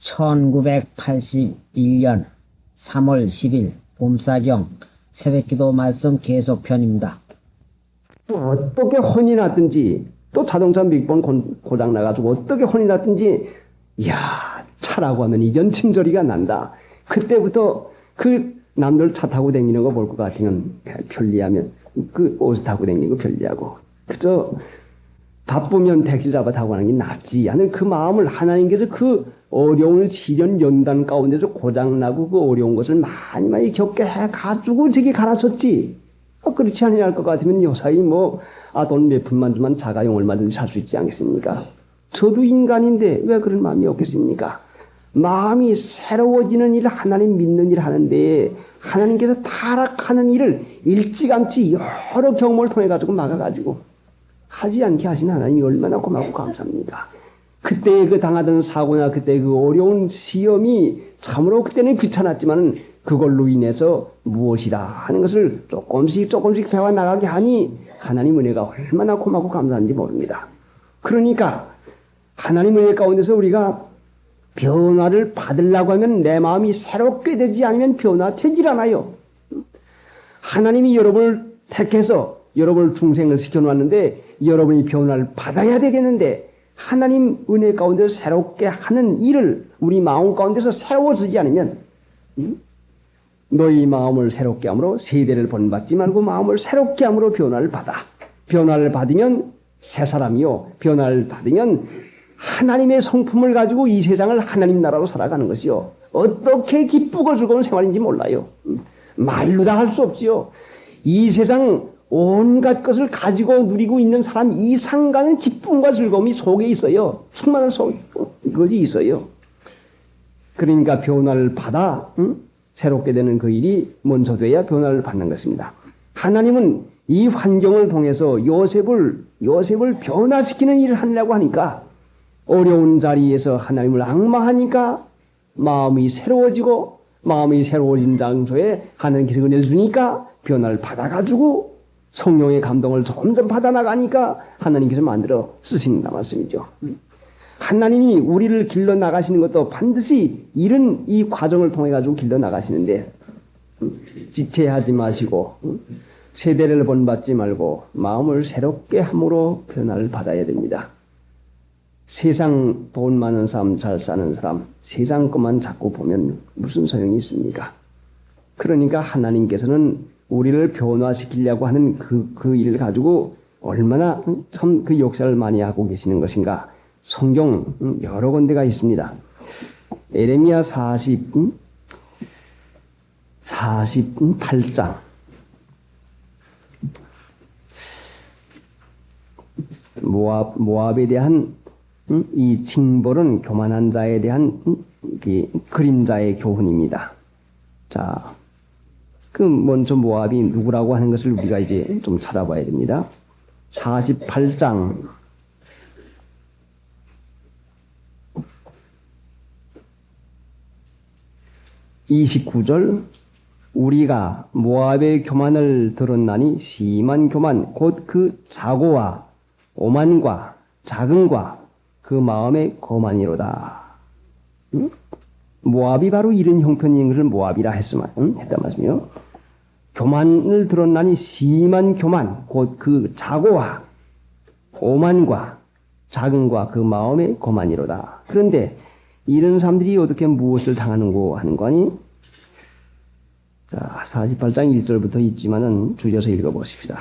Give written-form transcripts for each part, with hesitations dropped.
1981년 3월 10일 봄사경 새벽기도 말씀 계속편입니다. 어떻게 혼이 났든지 또 자동차 몇 번 고장 나가지고 어떻게 혼이 났든지 이야 차라고 하면 이견 친절이가 난다. 그때부터 그 남들 차 타고 다니는 거 볼 것 같으면 편리하면 그 옷 타고 다니는 거 편리하고 그저 바쁘면 택시 잡아 타고 가는 게 낫지 하는 그 마음을 하나님께서 그 어려운 시련 연단 가운데서 고장나고 그 어려운 것을 많이 겪게 해가지고 저기 갈았었지. 그렇지 않냐 할 것 같으면 요사이 돈 몇 푼만 주면 자가용 얼마든지 살 수 있지 않겠습니까? 저도 인간인데 왜 그런 마음이 없겠습니까? 마음이 새로워지는 일, 하나님 믿는 일 하는데 하나님께서 타락하는 일을 일찌감치 여러 경험을 통해 가지고 막아가지고 하지 않게 하신 하나님이 얼마나 고맙고 감사합니까? 그때 그 당하던 사고나 그때 그 어려운 시험이 참으로 그때는 귀찮았지만 그걸로 인해서 무엇이다 하는 것을 조금씩 배워나가게 하니 하나님 은혜가 얼마나 고맙고 감사한지 모릅니다. 그러니까 하나님 은혜 가운데서 우리가 변화를 받으려고 하면 내 마음이 새롭게 되지 않으면 변화되질 않아요. 하나님이 여러분을 택해서 여러분을 중생을 시켜놓았는데 여러분이 변화를 받아야 되겠는데 하나님 은혜 가운데서 새롭게 하는 일을 우리 마음 가운데서 새로워지지 않으면 너희 마음을 새롭게 함으로 세대를 본받지 말고 마음을 새롭게 함으로 변화를 받아. 변화를 받으면 새 사람이요. 변화를 받으면 하나님의 성품을 가지고 이 세상을 하나님 나라로 살아가는 것이요. 어떻게 기쁘고 즐거운 생활인지 몰라요. 말로 다 할 수 없지요. 이 세상 온갖 것을 가지고 누리고 있는 사람 이상 가는 기쁨과 즐거움이 속에 있어요. 충만한 그것이 있어요. 그러니까 변화를 받아 새롭게 되는 그 일이 먼저 돼야 변화를 받는 것입니다. 하나님은 이 환경을 통해서 요셉을 변화시키는 일을 하려고 하니까 어려운 자리에서 하나님을 앙망하니까 마음이 새로워지고 마음이 새로워진 장소에 하나님께서 은혜를 주니까 변화를 받아가지고 성령의 감동을 점점 받아나가니까 하나님께서 만들어 쓰신다 말씀이죠. 하나님이 우리를 길러 나가시는 것도 반드시 이런 이 과정을 통해 가지고 길러 나가시는데 지체하지 마시고 세대를 본받지 말고 마음을 새롭게 함으로 변화를 받아야 됩니다. 세상 돈 많은 사람, 잘 사는 사람, 세상 것만 자꾸 보면 무슨 소용이 있습니까? 그러니까 하나님께서는 우리를 변화시키려고 하는 그 일을 가지고 얼마나 참 그 역사를 많이 하고 계시는 것인가. 성경 여러 군데가 있습니다. 에레미야 48장. 모압에 대한 이 징벌은 교만한 자에 대한 그림자의 교훈입니다. 자, 먼저 모압이 누구라고 하는 것을 우리가 이제 좀 찾아봐야 됩니다. 48장 29절 우리가 모압의 교만을 들었나니 심한 교만 곧 그 자고와 오만과 자긍과 그 마음의 거만이로다. 모압이 바로 이런 형편인 것을 모압이라 했다 말씀이요. 교만을 들었나니 심한 교만 곧 그 자고와 오만과 자긍과 그 마음의 거만이로다. 그런데 이런 사람들이 어떻게 무엇을 당하는고 하는 거니? 자, 48장 1절부터 있지만은 줄여서 읽어보십시다.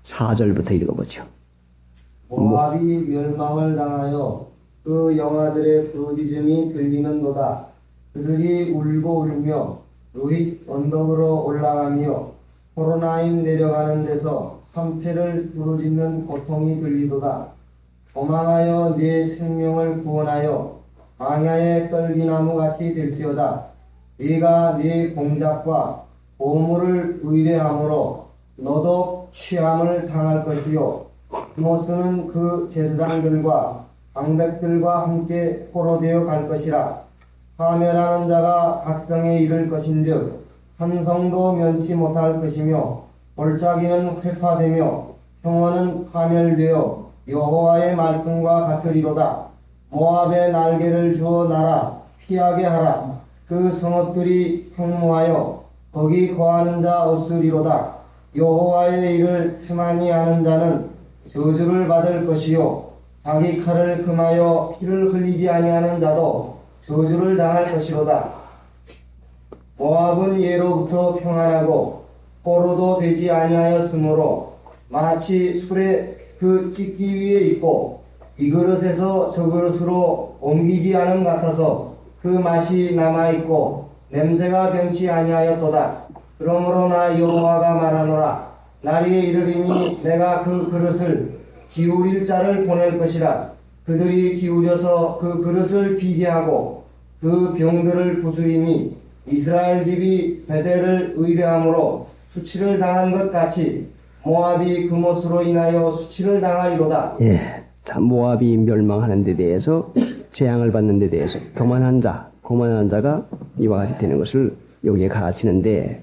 4절부터 읽어보죠. 모압이 멸망을 당하여 그 영아들의 부르짖음이 들리는도다. 그들이 울고 울며 루잇 언덕으로 올라가며 호로나임 내려가는 데서 참패를 부르짖는 고통이 들리도다. 도망하여 네 생명을 구원하여 광야의 떨기나무같이 될지어다. 네가 네 공작과 보물을 의뢰함으로 너도 취함을 당할 것이요 모스는 그 제사장들과 방백들과 함께 포로되어 갈 것이라. 파멸하는 자가 각성에 이를 것인즉 한 성도 면치 못할 것이며 골짜기는 회파되며 평원은 파멸되어 여호와의 말씀과 같으리로다. 모압의 날개를 주어 날아 피하게 하라. 그 성읍들이 흉무하여 거기 거하는 자 없으리로다. 여호와의 일을 틈하니 하는 자는 저주를 받을 것이요 자기 칼을 금하여 피를 흘리지 아니하는 자도 저주를 당할 것이로다. 모압은 예로부터 평안하고 포로도 되지 아니하였으므로 마치 술에 그 찢기 위에 있고 이 그릇에서 저 그릇으로 옮기지 않음 같아서 그 맛이 남아있고 냄새가 변치 아니하였도다. 그러므로 나 여호와가 말하노라. 날이 이르리니 내가 그 그릇을 기울일 자를 보낼 것이라. 그들이 기울여서 그 그릇을 비게하고 그 병들을 부수리니 이스라엘 집이 베델을 의뢰함으로 수치를 당한 것 같이 모압이 그못으로 인하여 수치를 당하리로다. 예. 자, 모압이 멸망하는 데 대해서, 재앙을 받는 데 대해서 교만한 자가 이와 같이 되는 것을 여기에 가르치는데,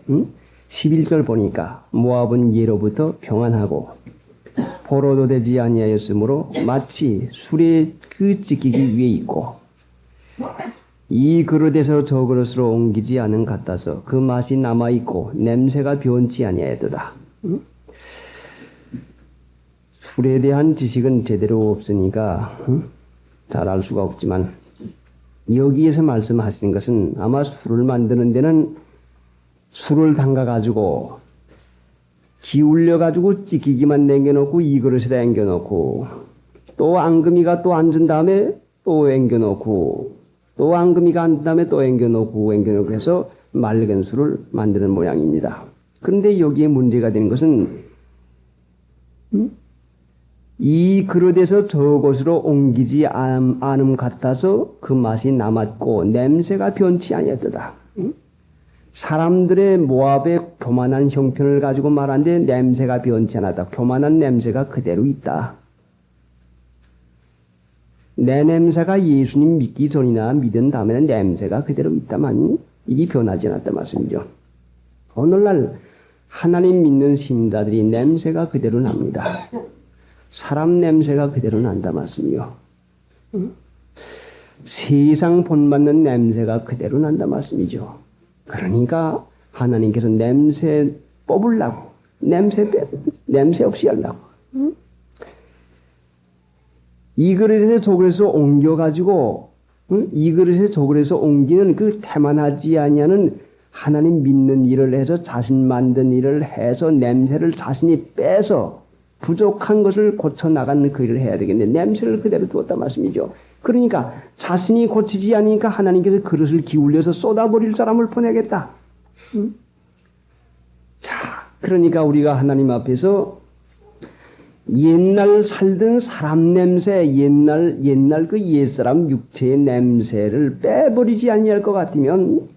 11절 보니까 모압은 예로부터 평안하고 포로도 되지 아니하였으므로 마치 술에 그 찢기기 위에 있고 이 그릇에서 저 그릇으로 옮기지 않은 같아서 그 맛이 남아있고 냄새가 변치 아니하였도다. 술에 대한 지식은 제대로 없으니까 잘 알 수가 없지만 여기에서 말씀하시는 것은 아마 술을 만드는 데는 술을 담가가지고 기울여가지고 찢기기만 남겨놓고 이 그릇에다 앵겨놓고 또 앙금이가 또 앉은 다음에 또 앵겨놓고 또 앙금이가 앉은 다음에 또 앵겨놓고 해서 맑은 술을 만드는 모양입니다. 그런데 여기에 문제가 되는 것은 이 그릇에서 저곳으로 옮기지 않음 같아서 그 맛이 남았고 냄새가 변치 아니었다. 사람들의 모압의 교만한 형편을 가지고 말하는데 냄새가 변치 않았다. 교만한 냄새가 그대로 있다. 내 냄새가 예수님 믿기 전이나 믿은 다음에는 냄새가 그대로 있다만 이게 변하지 않았다 말씀이죠. 오늘날 하나님 믿는 신자들이 냄새가 그대로 납니다. 사람 냄새가 그대로 난다 말씀이요. 세상 본받는 냄새가 그대로 난다 말씀이죠. 그러니까 하나님께서 냄새 뽑으려고 냄새 없이 하려고 이 그릇에 저 그릇으로 옮겨가지고 이 그릇에 저 그릇에서 옮기는 그 태만하지 아니하는 하나님 믿는 일을 해서 자신 만든 일을 해서 냄새를 자신이 빼서 부족한 것을 고쳐나가는 그 일을 해야 되겠는데 냄새를 그대로 두었단 말씀이죠. 그러니까 자신이 고치지 않으니까 하나님께서 그릇을 기울여서 쏟아버릴 사람을 보내겠다. 자, 그러니까 우리가 하나님 앞에서 옛날 살던 사람 냄새, 옛날 그 옛사람 육체의 냄새를 빼버리지 아니할 것 같으면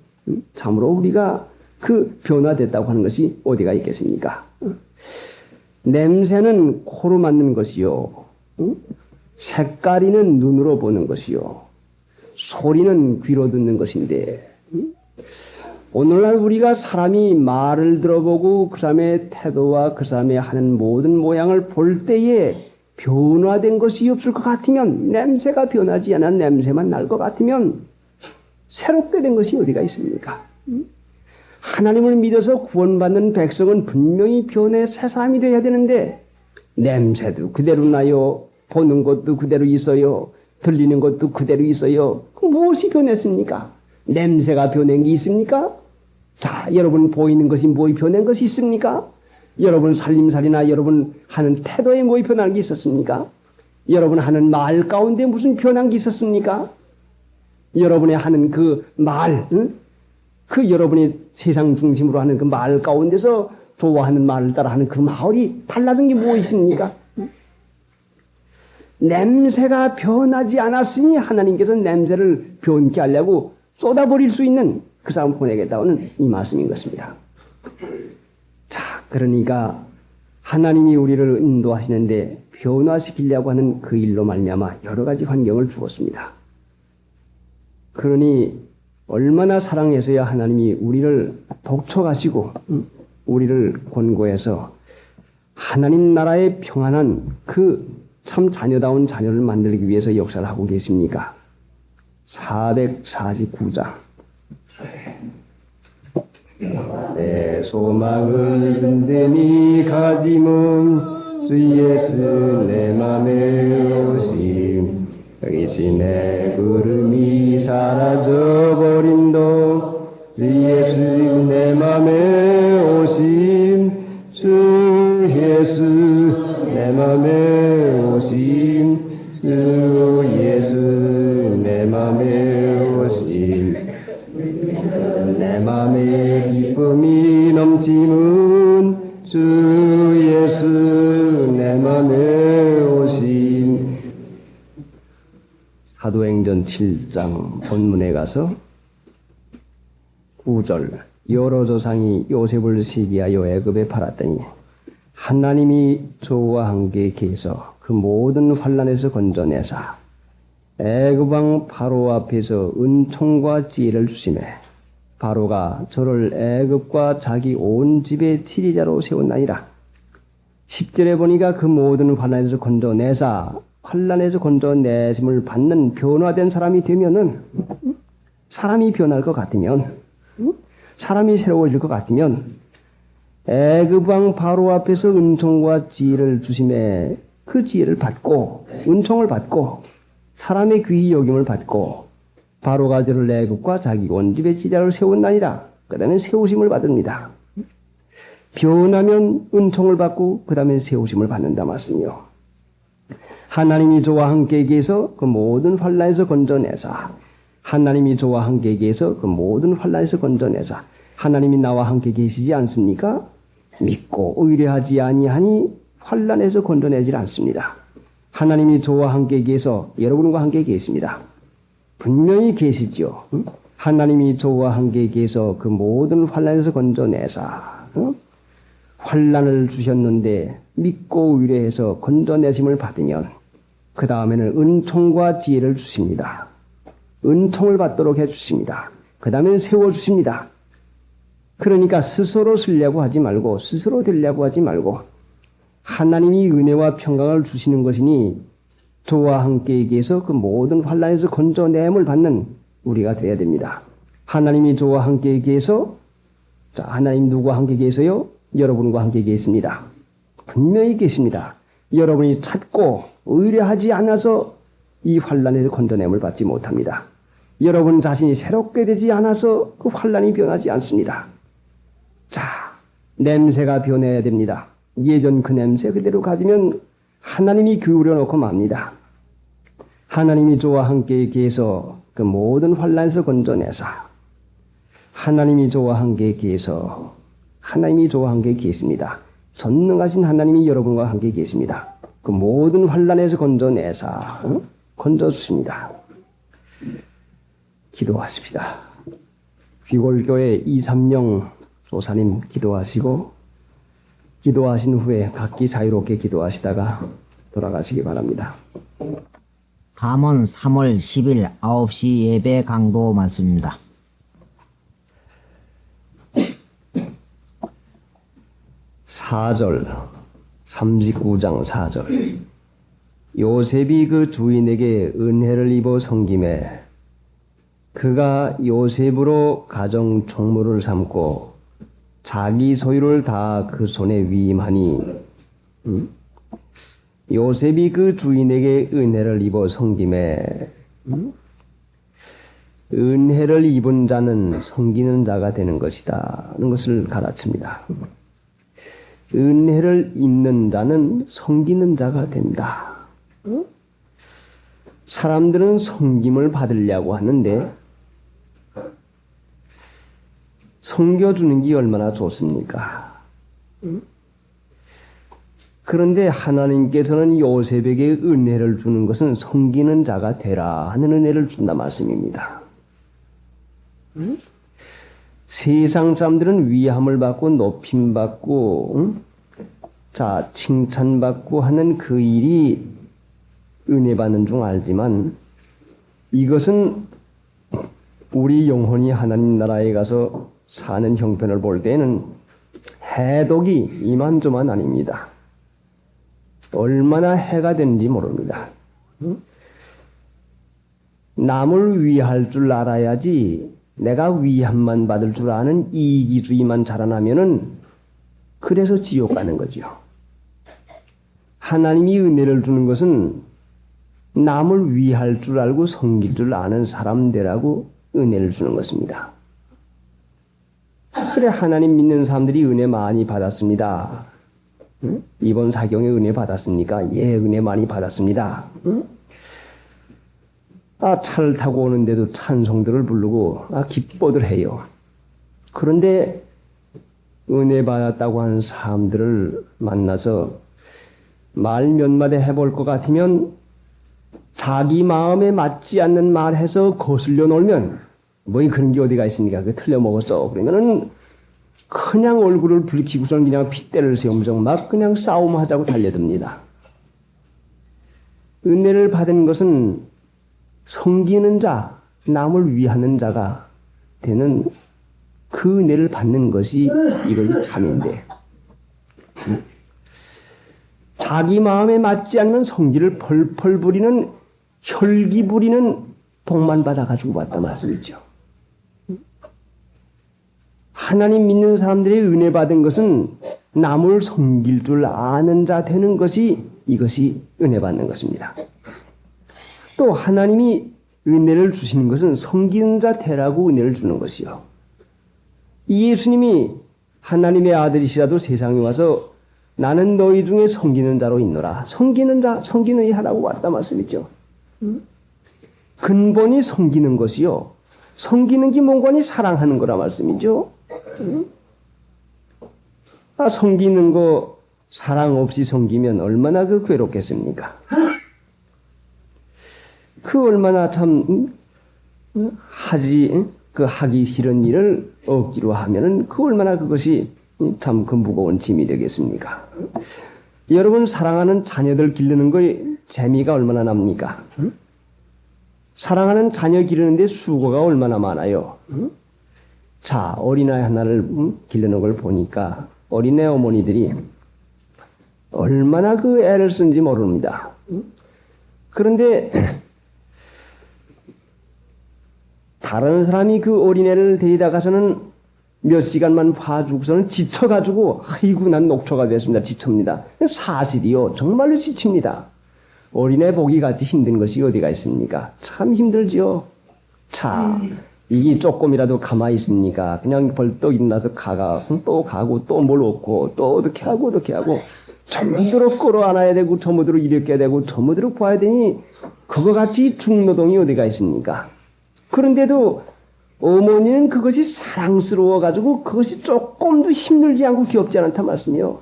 참으로 우리가 그 변화됐다고 하는 것이 어디가 있겠습니까? 냄새는 코로 맡는 것이요. 색깔이는 눈으로 보는 것이요. 소리는 귀로 듣는 것인데 오늘날 우리가 사람이 말을 들어보고 그 사람의 태도와 그 사람의 하는 모든 모양을 볼 때에 변화된 것이 없을 것 같으면 냄새가 변하지 않은 냄새만 날 것 같으면 새롭게 된 것이 어디가 있습니까? 하나님을 믿어서 구원받는 백성은 분명히 변해 새 사람이 되어야 되는데 냄새도 그대로 나요. 보는 것도 그대로 있어요. 들리는 것도 그대로 있어요. 무엇이 변했습니까? 냄새가 변한 게 있습니까? 자, 여러분 보이는 것이 뭐 변한 것이 있습니까? 여러분 살림살이나 여러분 하는 태도에 뭐 변한 게 있었습니까? 여러분 하는 말 가운데 무슨 변한 게 있었습니까? 여러분의 하는 그 말, 그 여러분이 세상 중심으로 하는 그 말 가운데서 좋아하는 말을 따라 하는 그 말이 달라진 게 뭐 있습니까? 냄새가 변하지 않았으니 하나님께서 냄새를 변케 하려고 쏟아버릴 수 있는 그 사람을 보내겠다는 이 말씀인 것입니다. 자, 그러니까 하나님이 우리를 인도하시는데 변화시키려고 하는 그 일로 말미암아 여러 가지 환경을 주었습니다. 그러니 얼마나 사랑해서야 하나님이 우리를 독촉하시고 우리를 권고해서 하나님 나라의 평안한 그 참 자녀다운 자녀를 만들기 위해서 역사를 하고 계십니까? 449장. 내 소망을 든든히 가짐은 주 예수 내 맘에 오심. 여기시 내 구름이 사라져버린도 주 예수 내 맘에 오심. 주 예수 내 맘에 오심. 주 예수 내 맘에 오심. 내 맘에 기쁨이 넘치는 주 예수 내 맘에 오심. 사도행전 7장 본문에 가서 9절 여러 조상이 요셉을 시기하여 애굽에 팔았더니 하나님이 저와 함께 계서 그 모든 환난에서 건져내사 애굽 왕 바로 앞에서 은총과 지혜를 주시매 바로가 저를 애굽과 자기 온 집의 지리자로 세웠나니라. 10절에 보니까 그 모든 환난에서 건져내사 환난에서 건져내심을 받는 변화된 사람이 되면은 사람이 변할 것 같으면 사람이 새로워질 것 같으면 애굽 왕 바로 앞에서 은총과 지혜를 주심에 그 지혜를 받고 은총을 받고 사람의 귀히 여김을 받고 바로가 저를 애굽과 자기 온 집의 지자를 세웠나니라. 그 다음에 세우심을 받습니다. 변하면 은총을 받고 그 다음에 세우심을 받는다 말씀이요. 하나님이 저와 함께 계셔서 그 모든 환난에서 건져내사 하나님이 저와 함께 계셔서 그 모든 환난에서 건져내사 하나님이 나와 함께 계시지 않습니까? 믿고 의뢰하지 아니하니 환난에서 건져내질 않습니다. 하나님이 저와 함께 계셔서 여러분과 함께 계십니다. 분명히 계시죠. 하나님이 저와 함께 계셔서 그 모든 환난에서 건져내사 환난을 주셨는데 믿고 의뢰해서 건져내심을 받으면 그 다음에는 은총과 지혜를 주십니다. 은총을 받도록 해주십니다. 그 다음에는 세워주십니다. 그러니까 스스로 쓰려고 하지 말고 스스로 되려고 하지 말고 하나님이 은혜와 평강을 주시는 것이니 저와 함께 계셔서 그 모든 환난에서 건져냄을 받는 우리가 되어야 됩니다. 하나님이 저와 함께 계셔서 자, 하나님 누구와 함께 계세요? 여러분과 함께 계십니다. 분명히 계십니다. 여러분이 찾고 의뢰하지 않아서 이 환난에서 건져냄을 받지 못합니다. 여러분 자신이 새롭게 되지 않아서 그 환난이 변하지 않습니다. 자, 냄새가 변해야 됩니다. 예전 그 냄새 그대로 가지면 하나님이 기울여 놓고 맙니다. 하나님이 저와 함께 계셔서 그 모든 환난에서 건져내사 하나님이 저와 함께 계셔서 하나님이 저와 함께 계십니다. 전능하신 하나님이 여러분과 함께 계십니다. 그 모든 환난에서 건져내사 건져주십니다. 기도하십시다. 귀골교회 230 조사님 기도하시고 기도하신 후에 각기 자유롭게 기도하시다가 돌아가시기 바랍니다. 감원 3월 10일 9시 예배 강도 말씀입니다. (4절) 39장 4절 요셉이 그 주인에게 은혜를 입어 섬김에 그가 요셉으로 가정 총무를 삼고 자기 소유를 다 그 손에 위임하니 요셉이 그 주인에게 은혜를 입어 섬김에 은혜를 입은 자는 섬기는 자가 되는 것이다 하는 것을 가르칩니다. 은혜를 입는 자는 섬기는 자가 된다. 사람들은 섬김을 받으려고 하는데 섬겨주는 게 얼마나 좋습니까? 그런데 하나님께서는 요셉에게 은혜를 주는 것은 섬기는 자가 되라 하는 은혜를 준다 말씀입니다. 세상 사람들은 위함을 받고 높임받고 자 칭찬받고 하는 그 일이 은혜 받는 줄 알지만 이것은 우리 영혼이 하나님 나라에 가서 사는 형편을 볼 때는 해독이 이만저만 아닙니다. 얼마나 해가 되는지 모릅니다. 남을 위할 줄 알아야지 내가 위함만 받을 줄 아는 이기주의만 자라나면은 그래서 지옥 가는 거죠. 하나님이 은혜를 주는 것은 남을 위할 줄 알고 섬길 줄 아는 사람들하고 은혜를 주는 것입니다. 그래 하나님 믿는 사람들이 은혜 많이 받았습니다. 응? 이번 사경에 은혜 받았습니까? 예, 은혜 많이 받았습니다. 응? 차를 타고 오는데도 찬송들을 부르고 기뻐들 해요. 그런데 은혜 받았다고 하는 사람들을 만나서 말 몇 마디 해볼 것 같으면 자기 마음에 맞지 않는 말 해서 거슬려 놀면 뭐 그런 게 어디가 있습니까? 그 틀려 먹었어. 그러면은 그냥 얼굴을 붉히고선 그냥 핏대를 세우면서 막 그냥 싸움하자고 달려듭니다. 은혜를 받은 것은 섬기는 자, 남을 위하는 자가 되는 그 은혜를 받는 것이 이것이 참인데 자기 마음에 맞지 않는 성질을 펄펄 부리는 혈기 부리는 복만 받아가지고 왔다 말씀이죠. 하나님 믿는 사람들이 은혜 받은 것은 남을 섬길 줄 아는 자 되는 것이 이것이 은혜 받는 것입니다. 또 하나님이 은혜를 주시는 것은 섬기는 자 되라고 은혜를 주는 것이요. 예수님이 하나님의 아들이시라도 세상에 와서 나는 너희 중에 섬기는 자로 있노라. 섬기는 자, 섬기는 일 하라고 왔다 말씀이죠. 근본이 섬기는 것이요. 섬기는 기본관이 사랑하는 거라 말씀이죠. 섬기는 거 사랑 없이 섬기면 얼마나 괴롭겠습니까? 얼마나 참 하기 싫은 일을 억지로 하면은 얼마나 그것이 참 무거운 짐이 되겠습니까? 여러분 사랑하는 자녀들 기르는 거에 재미가 얼마나 납니까? 사랑하는 자녀 기르는데 수고가 얼마나 많아요. 자, 어린아이 하나를 기르는 걸 보니까 어린애 어머니들이 얼마나 애를 쓴지 모릅니다. 그런데 다른 사람이 어린애를 데리다 가서는 몇 시간만 봐주고서는 지쳐가지고 아이고 난 녹초가 됐습니다. 지칩니다. 사실이요. 정말로 지칩니다. 어린애 보기 같이 힘든 것이 어디가 있습니까? 참 힘들지요. 자, 이게 조금이라도 가만히 있습니까? 그냥 벌떡 일어나서 또 가고 또 뭘 얻고 또 어떻게 하고 전부대로 끌어안아야 되고 전부대로 일으켜야 되고 전부대로 봐야 되니 그거 같이 중노동이 어디가 있습니까? 그런데도 어머니는 그것이 사랑스러워가지고 그것이 조금도 힘들지 않고 귀엽지 않다 말씀이요.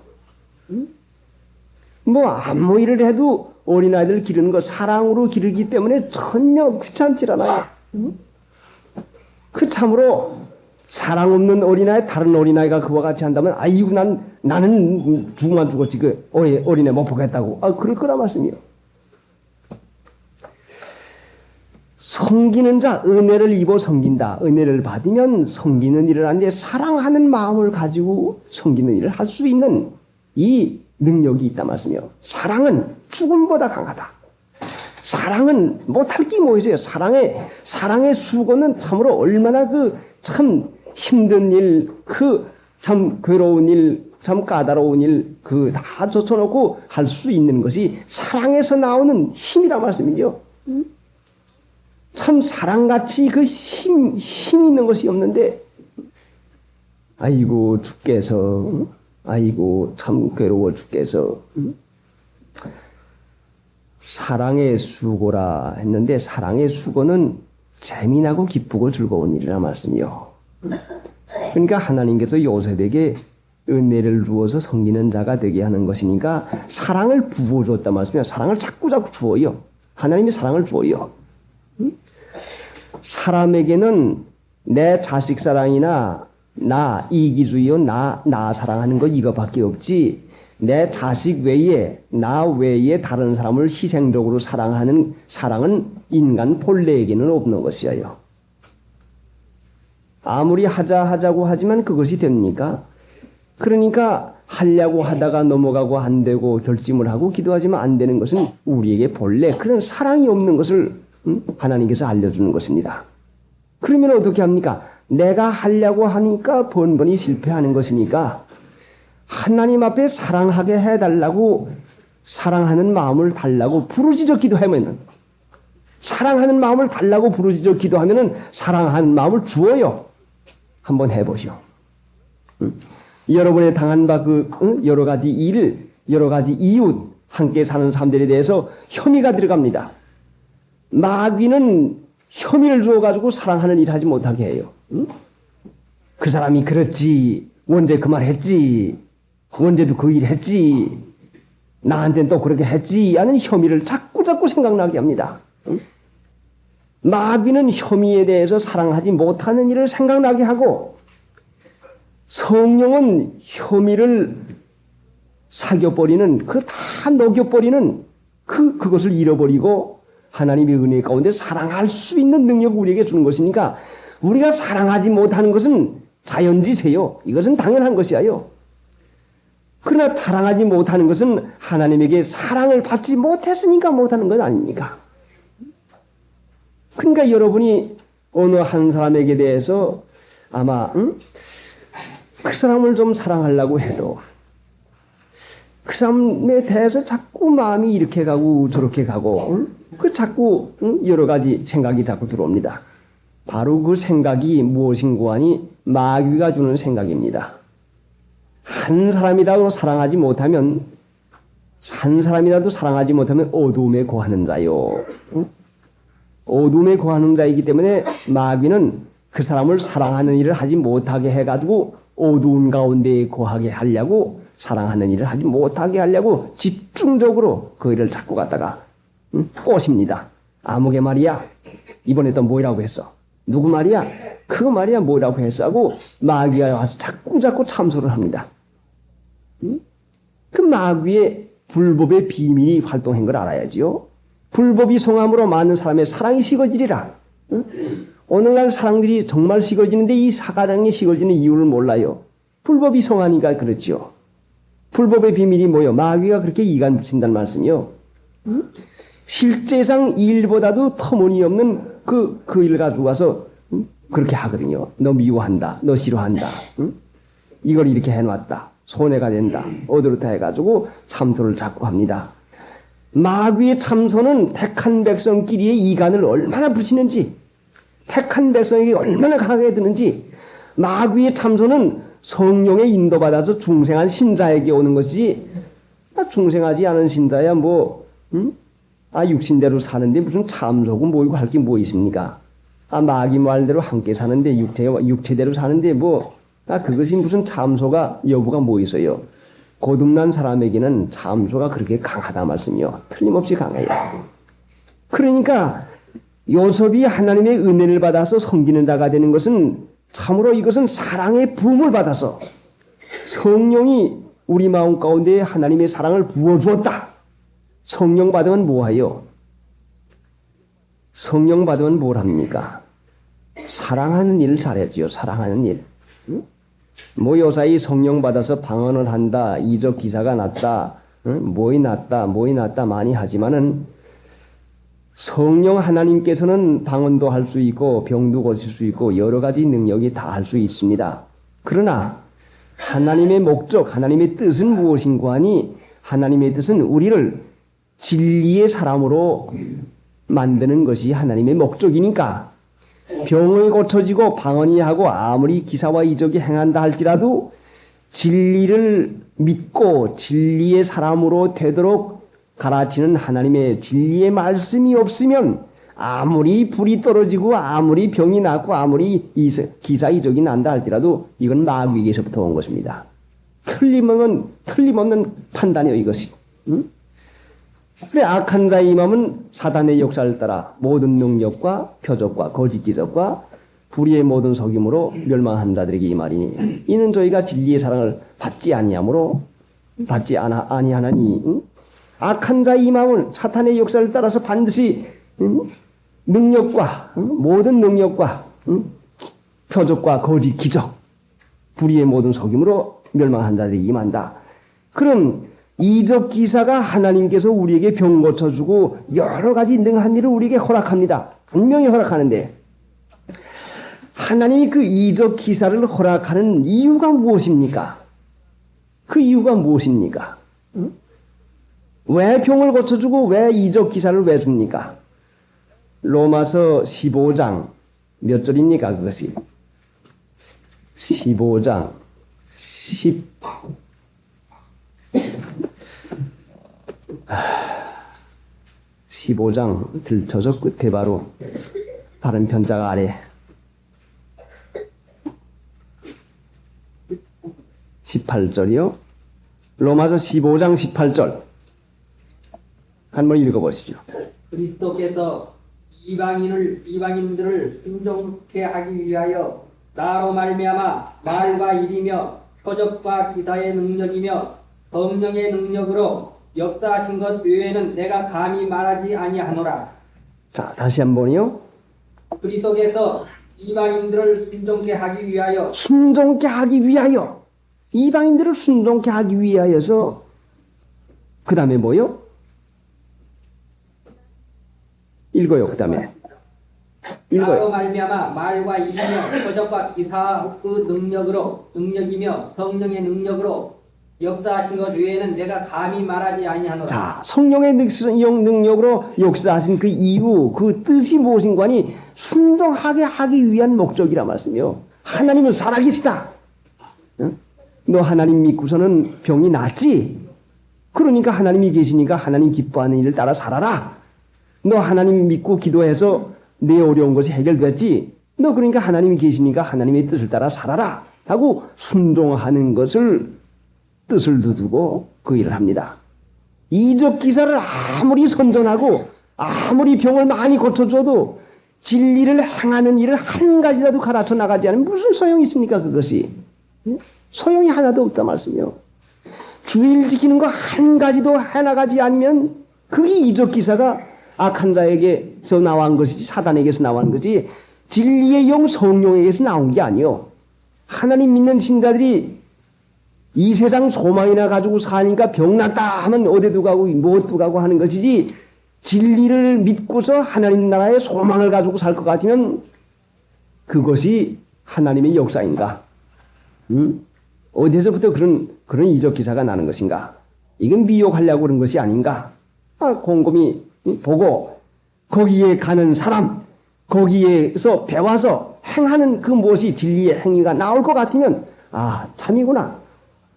아무 일을 해도 어린아이들 기르는 거 사랑으로 기르기 때문에 전혀 귀찮지 않아요. 참으로 사랑 없는 어린아이, 다른 어린아이가 그와 같이 한다면 아이고 나는 죽으면 죽었지 어린애 못 보겠다고 그럴 거라 말씀이요. 섬기는 자, 은혜를 입어 섬긴다. 은혜를 받으면 섬기는 일을 하는데 사랑하는 마음을 가지고 섬기는 일을 할 수 있는 이 능력이 있다 말씀이요. 사랑은 죽음보다 강하다. 사랑은 못할 게 뭐 있어요. 사랑의 수고는 참으로 얼마나 참 힘든 일, 참 괴로운 일, 참 까다로운 일, 다 젖혀놓고 할 수 있는 것이 사랑에서 나오는 힘이라 말씀이죠. 참 사랑같이 힘 있는 것이 없는데, 아이고 죽겠어, 아이고 참 괴로워 죽겠어. 사랑의 수고라 했는데 사랑의 수고는 재미나고 기쁘고 즐거운 일이라 말씀이요. 그러니까 하나님께서 요셉에게 은혜를 주어서 섬기는 자가 되게 하는 것이니까 사랑을 부어줬단 말씀이에요. 사랑을 자꾸 주어요. 하나님이 사랑을 주어요. 사람에게는 내 자식 사랑이나 나 이기주의요 나 사랑하는 거 이거밖에 없지 내 자식 외에 나 외에 다른 사람을 희생적으로 사랑하는 사랑은 인간 본래에게는 없는 것이에요. 아무리 하자고 하지만 그것이 됩니까? 그러니까 하려고 하다가 넘어가고 안 되고 결심을 하고 기도하지만 안 되는 것은 우리에게 본래 그런 사랑이 없는 것을 하나님께서 알려주는 것입니다. 그러면 어떻게 합니까? 내가 하려고 하니까 번번이 실패하는 것이니까 하나님 앞에 사랑하게 해달라고 사랑하는 마음을 달라고 부르짖어 기도하면 사랑하는 마음을 달라고 부르짖어 기도하면 사랑하는 마음을 주어요. 한번 해보시오. 여러분의 당한 바 여러 가지 일, 여러 가지 이웃, 함께 사는 사람들에 대해서 혐의가 들어갑니다. 마귀는 혐의를 주어가지고 사랑하는 일 하지 못하게 해요. 그 사람이 그랬지, 언제 그 말 했지, 언제도 그 일 했지, 나한테는 또 그렇게 했지 하는 혐의를 자꾸 생각나게 합니다. 마귀는 혐의에 대해서 사랑하지 못하는 일을 생각나게 하고 성령은 혐의를 사겨버리는, 다 녹여버리는 그것을 잃어버리고 하나님의 은혜 가운데 사랑할 수 있는 능력을 우리에게 주는 것이니까 우리가 사랑하지 못하는 것은 자연지세요. 이것은 당연한 것이야요. 그러나 사랑하지 못하는 것은 하나님에게 사랑을 받지 못했으니까 못하는 건 아닙니까? 그러니까 여러분이 어느 한 사람에게 대해서 아마 그 사람을 좀 사랑하려고 해도 그 사람에 대해서 자꾸 마음이 이렇게 가고 저렇게 가고 자꾸 여러 가지 생각이 자꾸 들어옵니다. 바로 그 생각이 무엇인고 하니 마귀가 주는 생각입니다. 한 사람이라도 사랑하지 못하면 어두움에 거하는 자요. 어둠에 거하는 자이기 때문에 마귀는 그 사람을 사랑하는 일을 하지 못하게 해가지고 어두운 가운데 거하게 하려고 사랑하는 일을 하지 못하게 하려고 집중적으로 그 일을 자꾸 갖다가 꼬십니다. 아무개 말이야 이번에 또 뭐라고 했어? 누구 말이야? 그거 말이야 뭐라고 했어? 하고 마귀가 와서 자꾸 참소를 합니다. 그 마귀의 불법의 비밀이 활동한 걸 알아야지요. 불법이 성함으로 많은 사람의 사랑이 식어지리라. 오늘날 사람들이 정말 식어지는데 이 사랑이 식어지는 이유를 몰라요. 불법이 성하니까 그렇지요. 불법의 비밀이 뭐요? 마귀가 그렇게 이간 붙인다는 말씀이요. 실제상 일보다도 터무니없는 그 일 가지고 와서 그렇게 하거든요. 너 미워한다. 너 싫어한다. 이걸 이렇게 해놨다. 손해가 된다. 어디로다 해가지고 참소를 자꾸 합니다. 마귀의 참소는 택한 백성끼리의 이간을 얼마나 붙이는지, 택한 백성에게 얼마나 강하게 드는지, 마귀의 참소는 성령의 인도받아서 중생한 신자에게 오는 것이지, 중생하지 않은 신자야 육신대로 사는데 무슨 참소고 뭐이고 할 게 뭐 있습니까? 마귀 말대로 함께 사는데 육체대로 사는데 그것이 무슨 참소가 여부가 뭐 있어요? 거듭난 사람에게는 참소가 그렇게 강하다 말씀이요. 틀림없이 강해요. 그러니까 요셉이 하나님의 은혜를 받아서 섬기는 자가 되는 것은 참으로 이것은 사랑의 부음을 받아서 성령이 우리 마음 가운데 하나님의 사랑을 부어주었다. 성령 받으면 뭐하요? 성령 받으면 뭘 합니까? 사랑하는 일을 잘해지요. 사랑하는 일. 요사이 성령 받아서 방언을 한다, 이적 기사가 났다, 뭐이 났다 많이 하지만은 성령 하나님께서는 방언도 할 수 있고 병도 고칠 수 있고 여러 가지 능력이 다 할 수 있습니다. 그러나 하나님의 목적, 하나님의 뜻은 무엇인고 하니 하나님의 뜻은 우리를 진리의 사람으로 만드는 것이 하나님의 목적이니까 병을 고쳐지고 방언이 하고 아무리 기사와 이적이 행한다 할지라도 진리를 믿고 진리의 사람으로 되도록 가르치는 하나님의 진리의 말씀이 없으면 아무리 불이 떨어지고 아무리 병이 낫고 아무리 기사 이적이 난다 할지라도 이건 마귀에게서부터 온 것입니다. 틀림없는 판단이에요 이것이. 그래 악한 자의 임함은 사단의 역사를 따라 모든 능력과 표적과 거짓 기적과 불의의 모든 속임으로 멸망한 자들에게 이 말이니 이는 저희가 진리의 사랑을 받지 아니하나니 악한 자의 임함은 사탄의 역사를 따라서 반드시 능력과 모든 능력과 표적과 거짓 기적 불의의 모든 속임으로 멸망한 자들이 임한다. 그럼 이적 기사가 하나님께서 우리에게 병 고쳐주고 여러 가지 능한 일을 우리에게 허락합니다. 분명히 허락하는데 하나님이 그 이적 기사를 허락하는 이유가 무엇입니까? 그 이유가 무엇입니까? 응? 왜 병을 고쳐주고 왜 이적 기사를 왜 줍니까? 로마서 15장 몇 절입니까 그것이? 15장 15장 들쳐서 끝에 바로 바른 편자가 아래 18절이요. 로마서 15장 18절 한번 읽어보시죠. 그리스도께서 이방인들을 순종케 하기 위하여 나로 말미암아 말과 일이며 표적과 기사의 능력이며 성령의 능력으로 역사하신 것 외에는 내가 감히 말하지 아니하노라. 자, 다시 한번요. 그리스도께서 이방인들을 순종케 하기 위하여 순종케 하기 위하여 이방인들을 순종케 하기 위하여서 그 다음에 뭐요? 읽어요. 그 다음에 나로 읽어요. 말미암아 말과 일이며 표적과 기사의 능력이며 성령의 능력으로 역사하신 것 외에는 내가 감히 말하지 아니하노라. 자, 성령의 능력으로 역사하신 그 이유, 그 뜻이 무엇인가니 순종하게 하기 위한 목적이라 말씀이요. 하나님은 살아계시다. 응? 너 하나님 믿고서는 병이 낫지? 그러니까 하나님이 계시니까 하나님 기뻐하는 일을 따라 살아라. 너 하나님 믿고 기도해서 내 어려운 것이 해결됐지? 너 그러니까 하나님이 계시니까 하나님의 뜻을 따라 살아라. 하고 순종하는 것을 뜻을 두고 그 일을 합니다. 이적 기사를 아무리 선전하고 아무리 병을 많이 고쳐줘도 진리를 행하는 일을 한 가지라도 가르쳐 나가지 않으면 무슨 소용이 있습니까 그것이? 소용이 하나도 없다 말씀이요. 주일 지키는 거 한 가지도 해나가지 않으면 그게 이적 기사가 악한 자에게서 나온 것이지 사단에게서 나온 것이 진리의 영 성령에게서 나온 게 아니요. 하나님 믿는 신자들이 이 세상 소망이나 가지고 사니까 병났다 하면 어디도 가고 무엇도 가고 하는 것이지 진리를 믿고서 하나님 나라의 소망을 가지고 살 것 같으면 그것이 하나님의 역사인가? 어디서부터 그런 이적 기사가 나는 것인가? 이건 미혹하려고 그런 것이 아닌가? 곰곰이 보고 거기에 가는 사람, 거기에서 배워서 행하는 그 무엇이 진리의 행위가 나올 것 같으면 참이구나.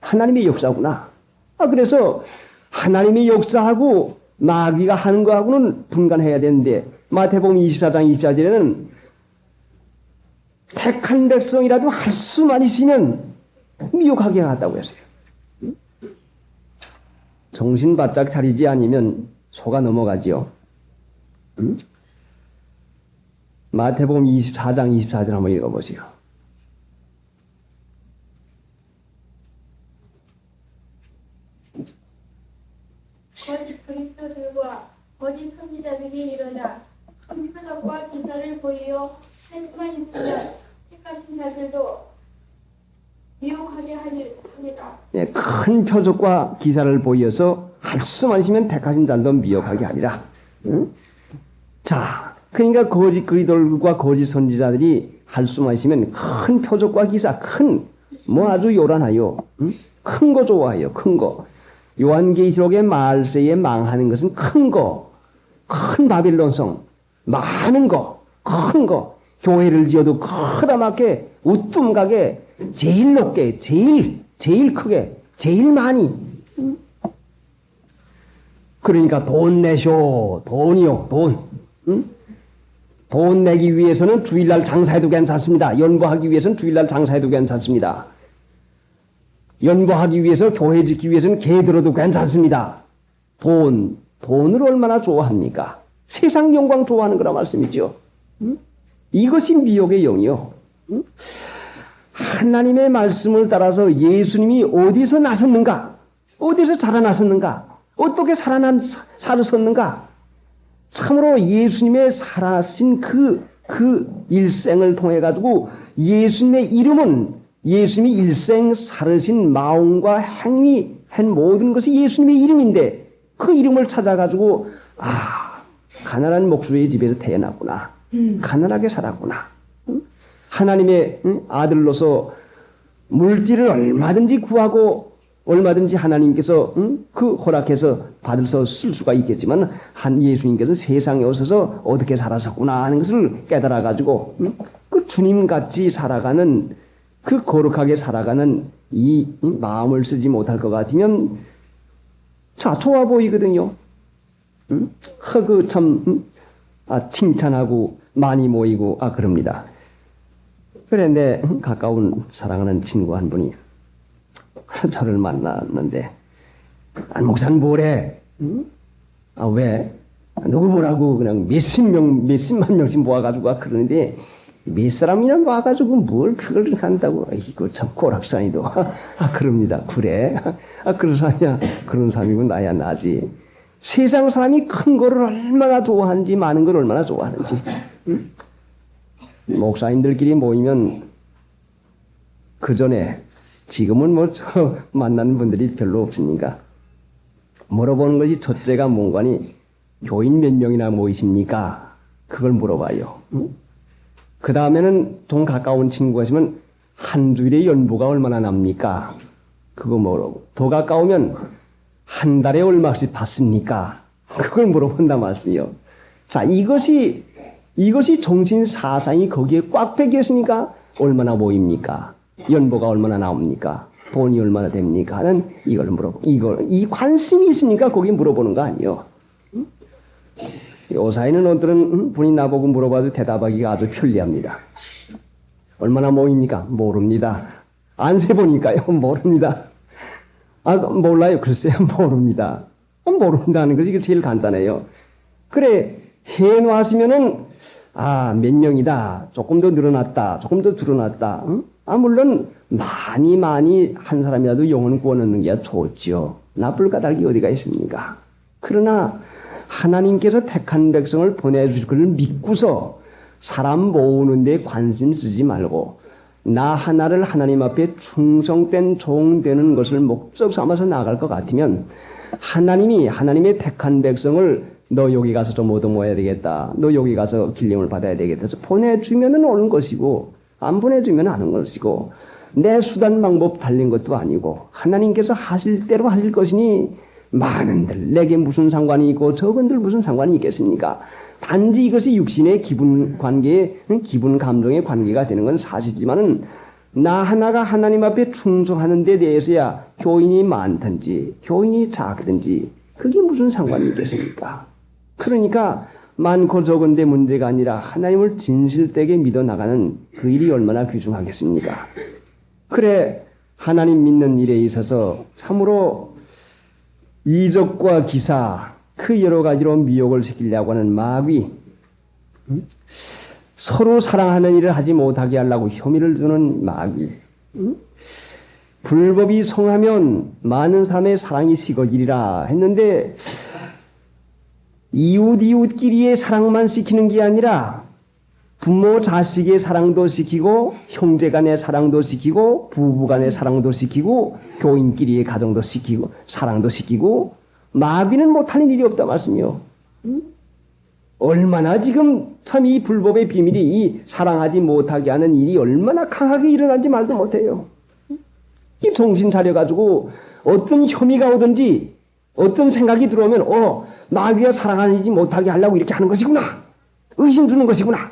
하나님의 역사구나. 그래서 하나님의 역사하고 마귀가 하는 거하고는 분간해야 되는데 마태복음 24장 24절에는 택한 백성이라도 할 수만 있으면 미혹하게 하다고 했어요. 정신 바짝 차리지 않으면 속아 넘어가지요. 마태복음 24장 24절 한번 읽어보세요. 거짓 그리스도들과 거짓 선지자들이 일어나 큰 표적과 기사를 보이어 할 수만 있으면 택하신 자들도 미혹하게 합니다. 네, 큰 표적과 기사를 보여서 할 수만 있으면 택하신 자들도 미혹하게 하리라. 자, 그러니까 거짓 그리스도들과 거짓 선지자들이 할 수만 있으면 큰 표적과 기사, 아주 요란하요. 큰 거 좋아해요. 큰 거. 요한계시록의 말세에 망하는 것은 큰 거, 큰 바빌론성, 많은 거, 큰 거, 교회를 지어도 크다맣게, 우뚱하게, 제일 높게, 제일 크게, 제일 많이. 그러니까 돈 내쇼, 돈이요, 돈. 돈 내기 위해서는 주일날 장사해도 괜찮습니다. 연구하기 위해서는 주일날 장사해도 괜찮습니다. 연구하기 위해서 교회 짓기 위해서는 개 들어도 괜찮습니다. 돈을 얼마나 좋아합니까? 세상 영광 좋아하는 거라 말씀이죠. 이것이 미혹의 영이요. 하나님의 말씀을 따라서 예수님이 어디서 나섰는가? 어디서 자라났었는가? 어떻게 살았었는가? 참으로 예수님의 살아신 그 일생을 통해 가지고 예수님의 이름은 예수님이 일생 살으신 마음과 행위 한 모든 것이 예수님의 이름인데 그 이름을 찾아가지고 가난한 목수의 집에서 태어났구나. 가난하게 살았구나. 하나님의 아들로서 물질을 얼마든지 구하고 얼마든지 하나님께서 그 허락해서 받아서 쓸 수가 있겠지만 한 예수님께서 세상에 오셔서 어떻게 살았었구나 하는 것을 깨달아가지고 그 주님같이 살아가는 그 거룩하게 살아가는 이 마음을 쓰지 못할 것 같으면 좋아 보이거든요. 그 참 칭찬하고 많이 모이고 그럽니다. 그런데 가까운 사랑하는 친구 한 분이 저를 만났는데 목사님 뭐래? 왜? 누구 뭐라고 그냥 몇십만 명씩 모아가지고 그러는데 몇 사람이나 모아가지고 뭘 그걸 한다고 이거 참 고락산이도 그럽니다. 그래? 그런 사람이고 나야 나지. 세상 사람이 큰 거를 얼마나 좋아하는지 많은 걸 얼마나 좋아하는지. 목사님들끼리 모이면 그 전에 지금은 만나는 분들이 별로 없으니까 물어보는 것이 첫째가 뭔가니 교인 몇 명이나 모이십니까? 그걸 물어봐요. 그 다음에는 좀 가까운 친구가 있으면 한 주일에 연보가 얼마나 납니까? 그거 물어보고 더 가까우면 한 달에 얼마씩 받습니까? 그걸 물어본단 말씀이요. 자, 이것이 정신 사상이 거기에 꽉 박혀 있으니까 얼마나 모입니까? 연보가 얼마나 나옵니까? 돈이 얼마나 됩니까? 하는 이걸 물어보고 이 관심이 있으니까 거기 물어보는 거 아니에요. 요사이는 어떤 분이 나보고 물어봐도 대답하기가 아주 편리합니다. 얼마나 모입니까? 모릅니다. 안 세보니까요. 모릅니다. 몰라요. 글쎄요. 모릅니다. 모른다 하는 것이 제일 간단해요. 그래 해놓았으면은 몇 명이다. 조금 더 늘어났다. 조금 더 줄어났다. 물론 많이 한 사람이라도 영혼 구원 얻는 게 좋지요. 나쁠 까닭이 어디가 있습니까? 그러나 하나님께서 택한 백성을 보내주실 것을 믿고서 사람 모으는 데 관심 쓰지 말고 나 하나를 하나님 앞에 충성된 종 되는 것을 목적 삼아서 나갈 것 같으면 하나님이 하나님의 택한 백성을 너 여기 가서 좀 얻어 모아야 되겠다. 너 여기 가서 길림을 받아야 되겠다. 해서 보내주면은 오는 것이고 안 보내주면 하는 것이고 내 수단 방법 달린 것도 아니고 하나님께서 하실 대로 하실 것이니 많은들 내게 무슨 상관이 있고 적은들 무슨 상관이 있겠습니까? 단지 이것이 육신의 기분 감정의 관계가 되는 건 사실이지만은 나 하나가 하나님 앞에 충성하는 데 대해서야 교인이 많든지 교인이 작든지 그게 무슨 상관이 있겠습니까? 그러니까 많고 적은데 문제가 아니라 하나님을 진실되게 믿어 나가는 그 일이 얼마나 귀중하겠습니까? 그래 하나님 믿는 일에 있어서 참으로 이적과 기사 그 여러 가지로 미혹을 시키려고 하는 마귀 서로 사랑하는 일을 하지 못하게 하려고 혐의를 두는 마귀 불법이 성하면 많은 사람의 사랑이 식어지리라 했는데 이웃끼리의 사랑만 시키는 게 아니라 부모 자식의 사랑도 시키고 형제간의 사랑도 시키고 부부간의 사랑도 시키고 교인끼리의 가정도 시키고 사랑도 시키고 마귀는 못하는 일이 없다 말씀이요. 얼마나 지금 참 이 불법의 비밀이 이 사랑하지 못하게 하는 일이 얼마나 강하게 일어난지 말도 못해요. 이 정신 차려가지고 어떤 혐의가 오든지 어떤 생각이 들어오면 마귀가 사랑하지 못하게 하려고 이렇게 하는 것이구나. 의심 주는 것이구나.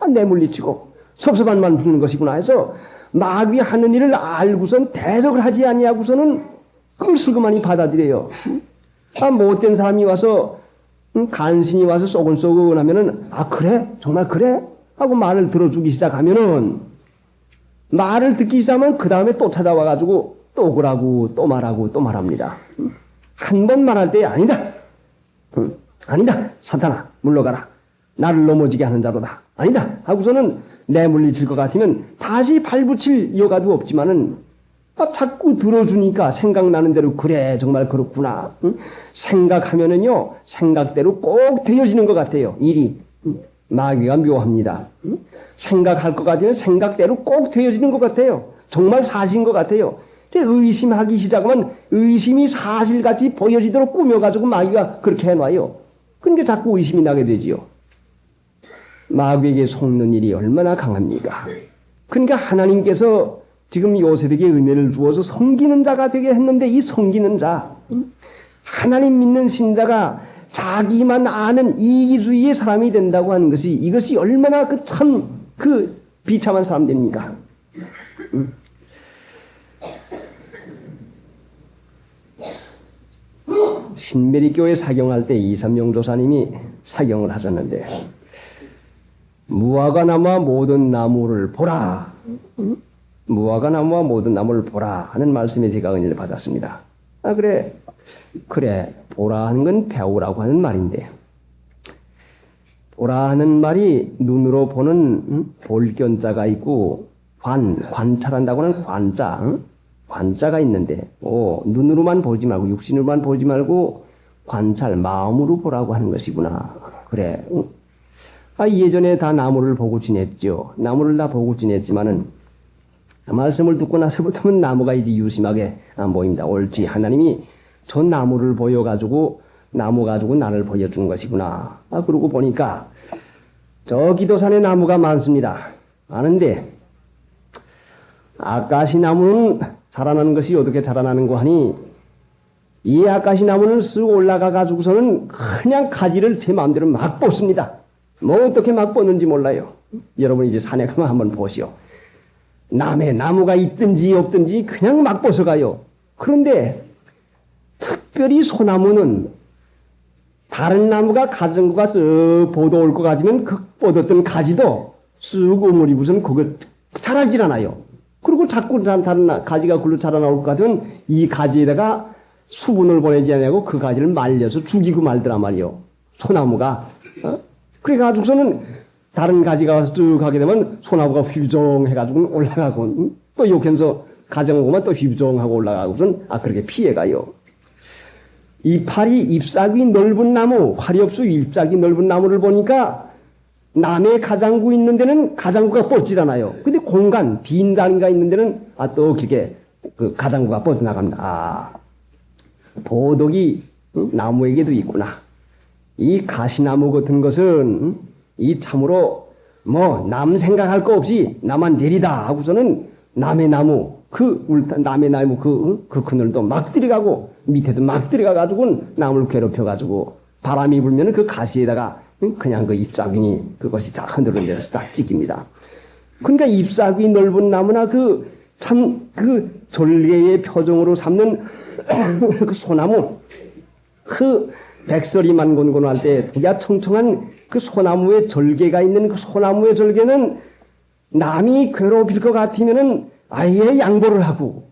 내물리치고 섭섭한 말 주는 것이구나 해서 마귀 하는 일을 알고선 대적을 하지 아니하고서는 그걸 슬그머니 받아들여요. 못된 사람이 와서 간신히 와서 쏘근쏘근 하면은 그래? 정말 그래? 하고 말을 들어주기 시작하면은 말을 듣기 시작하면 그 다음에 또 찾아와가지고 또 그러고 또 말하고 또 말합니다. 한 번 말할 때 아니다. 아니다. 사탄아 물러가라. 나를 넘어지게 하는 자로다. 아니다. 하고서는 내물리칠 것 같으면 다시 발붙일 여가도 없지만은 자꾸 들어주니까 생각나는 대로 그래 정말 그렇구나. 생각하면은요 생각대로 꼭 되어지는 것 같아요. 일이 마귀가 묘합니다. 생각할 것 같으면 생각대로 꼭 되어지는 것 같아요. 정말 사실인 것 같아요. 의심하기 시작하면 의심이 사실같이 보여지도록 꾸며가지고 마귀가 그렇게 해놔요. 그러니까 자꾸 의심이 나게 되지요. 마귀에게 속는 일이 얼마나 강합니까? 그러니까 하나님께서 지금 요셉에게 은혜를 주어서 섬기는 자가 되게 했는데 이 섬기는 자, 하나님 믿는 신자가 자기만 아는 이기주의의 사람이 된다고 하는 것이 이것이 얼마나 그 비참한 사람 됩니까? 신메리교회 사경할 때 이삼용 조사님이 사경을 하셨는데 무화과 나무와 모든 나무를 보라. 무화과 나무와 모든 나무를 보라 하는 말씀에 제가 은혜를 받았습니다. 아 그래 보라 하는 건 배우라고 하는 말인데 보라 하는 말이 눈으로 보는 볼견자가 있고 관찰한다고 하는 관자가 있는데 눈으로만 보지 말고 육신으로만 보지 말고 관찰 마음으로 보라고 하는 것이구나. 그래. 예전에 다 나무를 보고 지냈죠. 나무를 다 보고 지냈지만은 말씀을 듣고 나서부터는 나무가 이제 유심하게 안 보입니다. 옳지. 하나님이 저 나무를 보여가지고 나무 가지고 나를 보여준 것이구나. 그러고 보니까 저 기도산에 나무가 많습니다. 많은데 아까시 나무는 자라나는 것이 어떻게 자라나는 거 하니 이 아까시 나무는 쓱 올라가 가지고서는 그냥 가지를 제 마음대로 막 뽑습니다. 뭐 어떻게 막 뽑는지 몰라요. 여러분 이제 산에 가면 한번 보시오. 남의 나무가 있든지 없든지 그냥 막 벗어가요. 그런데 특별히 소나무는 다른 나무가 가진 거가 쓱 보도 올 것 같으면 그 뻗었던 가지도 쑥 오므리고선 그거 자라질 않아요. 그리고 자꾸 다른 가지가 굴러 자라나올 것 같으면 이 가지에다가 수분을 보내지 않냐고 그 가지를 말려서 죽이고 말더란 말이요. 소나무가. 그래가지고서는 다른 가지가 쭉 가게 되면 소나무가 휘종해가지고 올라가고 또 욕해서 가정 오면 또 휘종하고 올라가고선 그렇게 피해가요. 이파리 잎사귀 넓은 나무, 활이 없어 잎사귀 넓은 나무를 보니까 남의 가장구 있는 데는 가장구가 뻗질 않아요. 근데 공간, 빈 단위가 있는 데는 또 그렇게 그 가장구가 뻗어나갑니다. 보덕이 나무에게도 있구나. 이 가시나무 같은 것은 이 참으로 남 생각할 거 없이 나만 내리다 하고서는 남의 나무 남의 나무 그 그늘도 막 들어가고 밑에도 막 들어가가지고 나무를 괴롭혀가지고 바람이 불면은 그 가시에다가 그냥 그 잎사귀니 그것이 다 흔들흔들어서 딱 찍힙니다. 그러니까 잎사귀 넓은 나무나 그 절개의 표정으로 삼는 그 소나무 그 백설이만 곤곤할 때 두야 청청한 그 소나무의 절개가 있는 그 소나무의 절개는 남이 괴롭힐 것 같으면은 아예 양보를 하고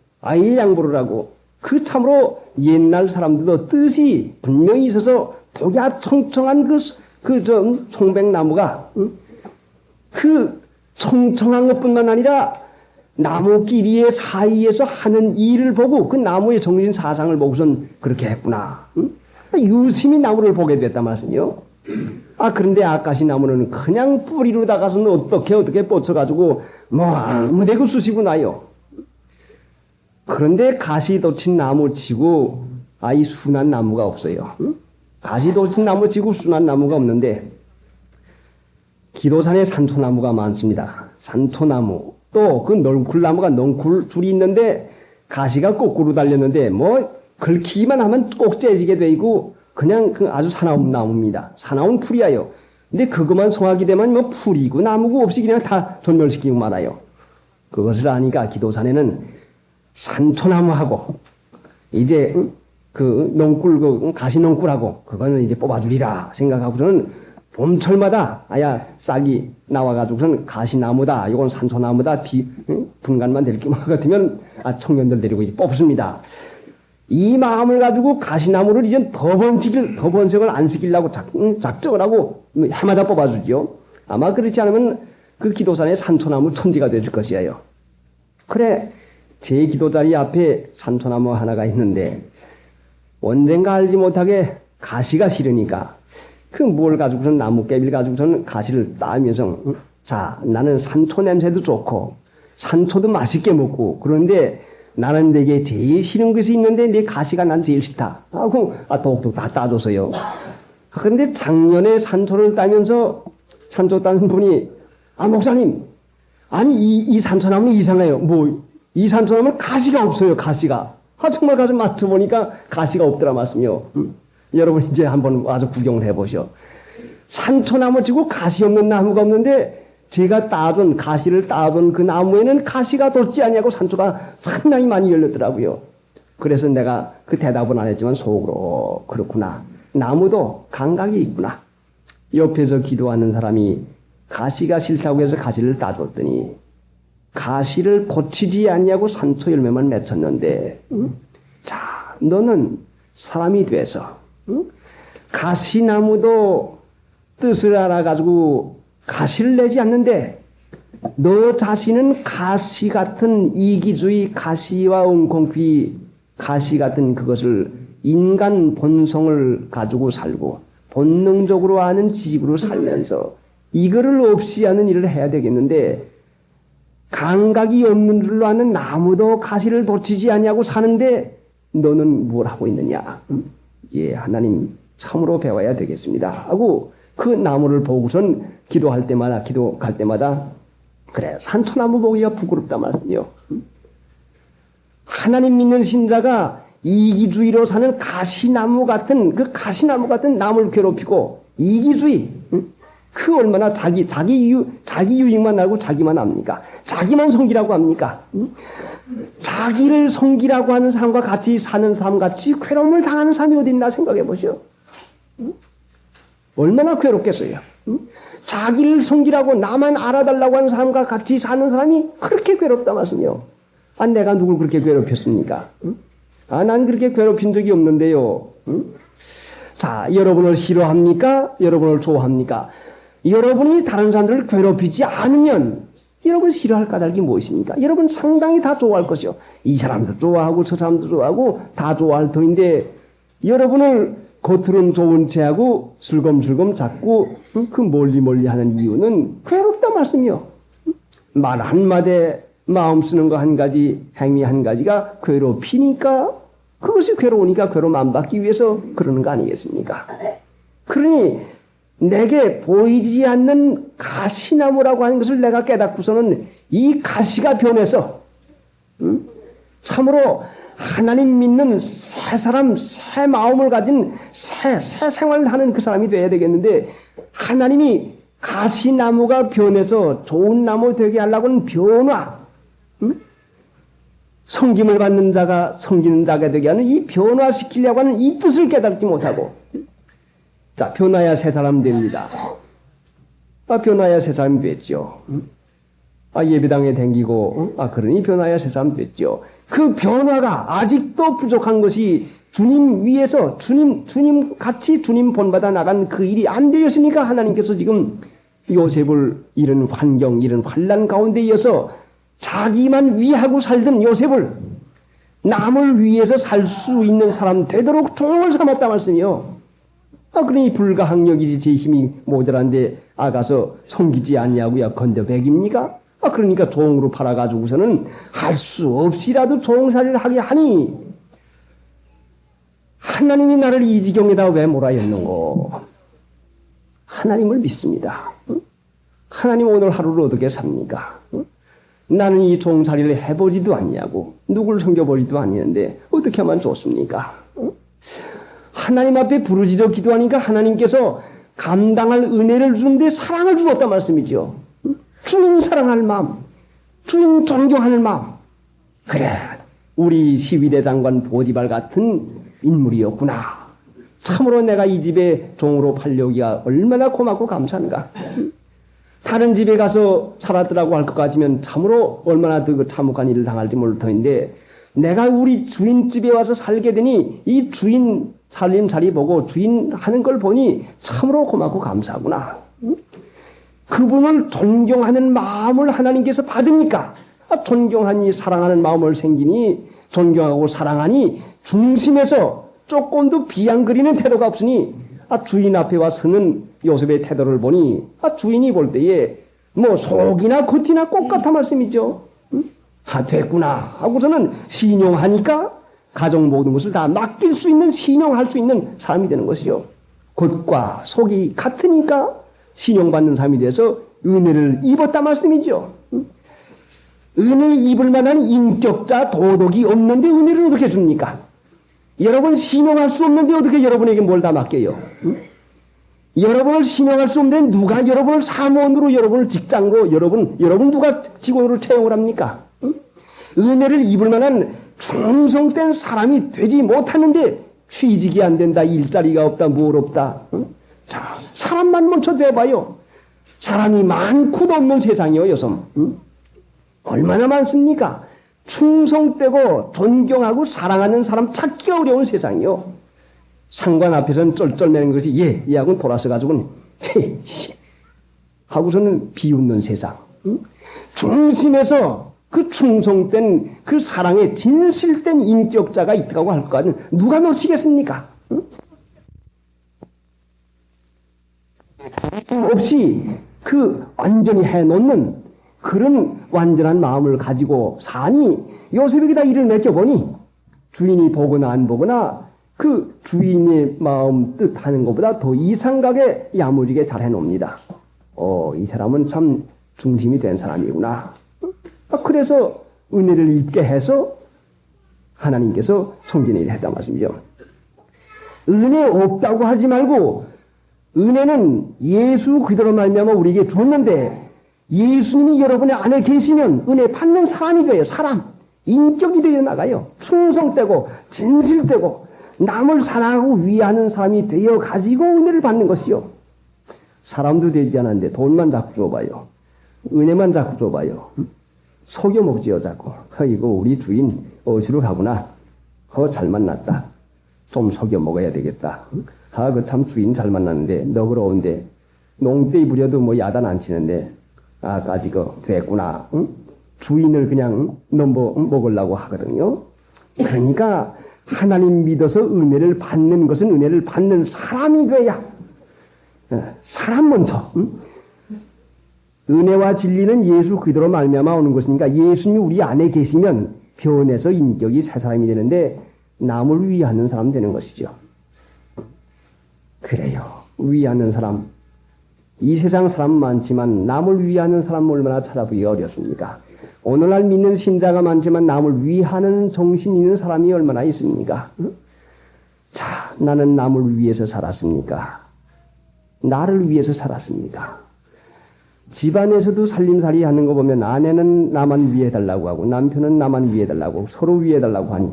그 참으로 옛날 사람들도 뜻이 분명히 있어서 독야 청청한 그 송백나무가 그 청청한 것뿐만 아니라 나무끼리의 사이에서 하는 일을 보고 그 나무의 정신 사상을 보고선 그렇게 했구나. 유심히 나무를 보게 됐단 말씀이요. 그런데 아까시 나무는 그냥 뿌리로 다가서는 어떻게 뻗쳐가지고 아무데고 쑤시고 나요. 그런데 가시돋친 나무치고 이 순한 나무가 없어요. 가시돋친 나무치고 순한 나무가 없는데 기도산에 산토나무가 많습니다. 산토나무 또 그 넝쿨나무가 넝쿨줄이 있는데 가시가 거꾸로 달렸는데 긁히기만 하면 꼭 째지게 돼 있고 그냥 아주 사나운 나무입니다. 사나운 풀이야요. 근데 그것만 송하게 되면 풀이고 나무고 없이 그냥 다 전멸시키고 말아요. 그것을 아니까 기도산에는 산토나무하고 이제 그 넝쿨 가시 넝쿨하고 그거는 이제 뽑아주리라 생각하고서는 봄철마다 싹이 나와가지고서는 가시나무다, 이건 산소나무다, 분간만 될 것만 같으면 청년들 데리고 이제 뽑습니다. 이 마음을 가지고 가시나무를 이제 더 번색을 안 시키려고 작정을 하고 해마다 뽑아주죠. 아마 그렇지 않으면 그 기도산에 산소나무 천지가 되줄 것이에요. 그래, 제 기도자리 앞에 산소나무 하나가 있는데 언젠가 알지 못하게 가시가 싫으니까 뭘 가지고서는 나무깨비를 가지고서는 가시를 따면서 나는 산초 냄새도 좋고 산초도 맛있게 먹고 그런데 나는 내게 제일 싫은 것이 있는데 내 가시가 난 제일 싫다 하고 독독 다 따줬어요. 그런데 작년에 산초를 따면서 산초 따는 분이 목사님 아니 이 산초나무는 이상해요. 이 산초나무는 가시가 없어요. 가시가. 정말 가서 맞춰보니까 가시가 없더라 말씀요. 여러분 이제 한번 와서 구경을 해보셔. 산초나무 치고 가시 없는 나무가 없는데 제가 가시를 따던 그 나무에는 가시가 돋지 않냐고 산초가 상당히 많이 열렸더라고요. 그래서 내가 그 대답은 안 했지만 속으로 그렇구나. 나무도 감각이 있구나. 옆에서 기도하는 사람이 가시가 싫다고 해서 가시를 따줬더니 가시를 고치지 않냐고 산초 열매만 맺혔는데 자 너는 사람이 돼서 가시나무도 뜻을 알아가지고 가시를 내지 않는데 너 자신은 가시 같은 이기주의 가시와 웅콩귀 가시 같은 그것을 인간 본성을 가지고 살고 본능적으로 아는 지식으로 살면서 이거를 없이 하는 일을 해야 되겠는데 감각이 없는 줄로 아는 나무도 가시를 돋치지 않냐고 사는데 너는 뭘 하고 있느냐. 예, 하나님 참으로 배워야 되겠습니다 하고 그 나무를 보고선 기도갈 때마다 그래 산초나무 보기가 부끄럽다 말씀이요. 하나님 믿는 신자가 이기주의로 사는 가시나무 같은 그 가시나무 같은 남을 괴롭히고 이기주의 그 얼마나 자기 유익만 알고 자기만 압니까? 자기만 섬기라고 합니까? 자기를 섬기라고 하는 사람과 같이 사는 사람 같이 괴로움을 당하는 사람이 어디 있나 생각해 보시오. 얼마나 괴롭겠어요. 자기를 섬기라고 나만 알아달라고 하는 사람과 같이 사는 사람이 그렇게 괴롭다 말씀이요. 내가 누굴 그렇게 괴롭혔습니까? 난 그렇게 괴롭힌 적이 없는데요. 자, 여러분을 싫어합니까? 여러분을 좋아합니까? 여러분이 다른 사람들을 괴롭히지 않으면 여러분 싫어할 까닭이 무엇입니까? 여러분 상당히 다 좋아할 것이요. 이 사람도 좋아하고 저 사람도 좋아하고 다 좋아할 터인데 여러분을 겉으로는 좋은 체하고 슬검슬검 잡고 그 멀리 하는 이유는 괴롭다 말씀이요. 말 한마디에 마음 쓰는 거 한 가지, 행위 한 가지가 괴롭히니까 그것이 괴로우니까 괴로움 안 받기 위해서 그러는 거 아니겠습니까? 그러니 내게 보이지 않는 가시나무라고 하는 것을 내가 깨닫고서는 이 가시가 변해서 참으로 하나님 믿는 새 사람, 새 마음을 가진 새 생활을 하는 그 사람이 돼야 되겠는데 하나님이 가시나무가 변해서 좋은 나무 되게 하려고는 변화, 섬김을 받는 자가 섬기는 자가 되게 하는 이 변화시키려고 하는 이 뜻을 깨닫지 못하고 자, 변화야 새 사람 됩니다. 변화야 새 사람이 됐죠. 예배당에 댕기고, 그러니 변화야 새 사람 됐죠. 그 변화가 아직도 부족한 것이 주님 위에서 주님 같이 주님 본받아 나간 그 일이 안 되었으니까 하나님께서 지금 요셉을 이런 환경, 이런 환난 가운데 이어서 자기만 위하고 살던 요셉을 남을 위해서 살 수 있는 사람 되도록 종을 삼았다 말씀이요. 그러니 불가항력이지 제 힘이 모자란데 가서 섬기지 않냐고야 건더백입니까? 그러니까 종으로 팔아가지고서는 할 수 없이라도 종살이를 하게 하니 하나님이 나를 이 지경에다 왜 몰아였는고? 하나님을 믿습니다. 하나님 오늘 하루를 어떻게 삽니까? 나는 이 종살이를 해보지도 않냐고 누굴 섬겨보지도 않는데 어떻게 하면 좋습니까? 하나님 앞에 부르짖어 기도하니까 하나님께서 감당할 은혜를 주는데 사랑을 주었단 말씀이죠. 주인 사랑할 마음, 주인 존경하는 마음. 그래, 우리 시위대 장관 보디발 같은 인물이었구나. 참으로 내가 이 집에 종으로 팔려오기가 얼마나 고맙고 감사한가. 다른 집에 가서 살았더라고 할 것 같으면 참으로 얼마나 더 참혹한 일을 당할지 모를 터인데 내가 우리 주인 집에 와서 살게 되니 이 주인 살림살이 보고 주인 하는 걸 보니 참으로 고맙고 감사하구나. 그분을 존경하는 마음을 하나님께서 받으니까 존경하니 사랑하는 마음을 생기니 존경하고 사랑하니 중심에서 조금도 비양거리는 태도가 없으니 주인 앞에 와서는 요셉의 태도를 보니 주인이 볼 때에 뭐 속이나 겉이나 똑같아 말씀이죠. 됐구나 하고서는 신용하니까 가정 모든 것을 다 맡길 수 있는, 신용할 수 있는 사람이 되는 것이요. 겉과 속이 같으니까 신용받는 사람이 돼서 은혜를 입었다 말씀이죠. 은혜 입을 만한 인격자 도덕이 없는데 은혜를 어떻게 줍니까? 여러분 신용할 수 없는데 어떻게 여러분에게 뭘 다 맡겨요? 여러분을 신용할 수 없는데 누가 여러분을 사무원으로, 여러분을 직장으로, 여러분 누가 직원으로 채용을 합니까? 은혜를 입을 만한 충성된 사람이 되지 못하는데 취직이 안 된다, 일자리가 없다, 뭘 없다. 자, 사람만 먼저 돼봐요. 사람이 많고도 없는 세상이요, 요즘. 얼마나 많습니까? 충성되고 존경하고 사랑하는 사람 찾기가 어려운 세상이요. 상관 앞에서는 쩔쩔매는 것이 얘하고는 돌아서 가지고는 하고서는 비웃는 세상. 중심에서 그 충성된 그 사랑에 진실된 인격자가 있다고 할 것은 누가 놓치겠습니까? 없이 그 완전히 해놓는 그런 완전한 마음을 가지고 사니 요셉에게다 일을 맡겨보니 주인이 보거나 안 보거나 그 주인의 마음 뜻하는 것보다 더 이상하게 야무지게 잘 해놓습니다. 이 사람은 참 중심이 된 사람이구나. 그래서 은혜를 입게 해서 하나님께서 섬기는 일을 했단 말씀이죠. 은혜 없다고 하지 말고 은혜는 예수 그대로 말미암아 우리에게 줬는데 예수님이 여러분의 안에 계시면 은혜 받는 사람이 돼요. 사람. 인격이 되어 나가요. 충성되고 진실되고 남을 사랑하고 위하는 사람이 되어 가지고 은혜를 받는 것이요. 사람도 되지 않았는데 돈만 자꾸 줘봐요. 은혜만 자꾸 줘봐요. 속여먹지요 자꾸. 이거 우리 주인 어디로 가구나. 잘 만났다. 좀 속여먹어야 되겠다. 그 참 주인 잘 만났는데 너그러운데 농떼 부려도 뭐 야단 안 치는데 까지 됐구나. 주인을 그냥 넘어먹으려고 하거든요. 그러니까 하나님 믿어서 은혜를 받는 것은 은혜를 받는 사람이 돼야. 사람 먼저. 은혜와 진리는 예수 그대로 말미암아 오는 것이니까 예수님이 우리 안에 계시면 변해서 인격이 새 사람이 되는데 남을 위하는 사람 되는 것이죠. 그래요. 위하는 사람. 이 세상 사람 많지만 남을 위하는 사람 얼마나 찾아보기가 어렵습니까? 오늘날 믿는 신자가 많지만 남을 위하는 정신 있는 사람이 얼마나 있습니까? 자, 나는 남을 위해서 살았습니까? 나를 위해서 살았습니까? 집안에서도 살림살이 하는 거 보면 아내는 나만 위해달라고 하고 남편은 나만 위해달라고 하고 서로 위해달라고 하니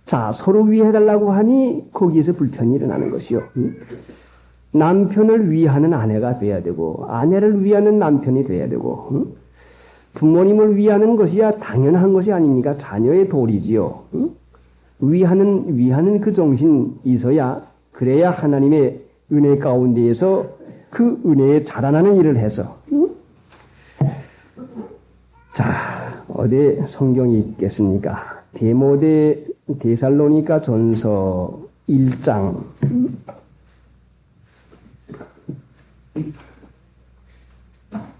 자, 서로 위해달라고 하니 거기에서 불편이 일어나는 것이요. 남편을 위하는 아내가 돼야 되고 아내를 위하는 남편이 돼야 되고 부모님을 위하는 것이야 당연한 것이 아닙니까? 자녀의 도리지요. 위하는 그 정신이 있어야 그래야 하나님의 은혜 가운데에서 그 은혜에 자라나는 일을 해서 자, 어디 성경이 있겠습니까? 데살로니가 전서 1장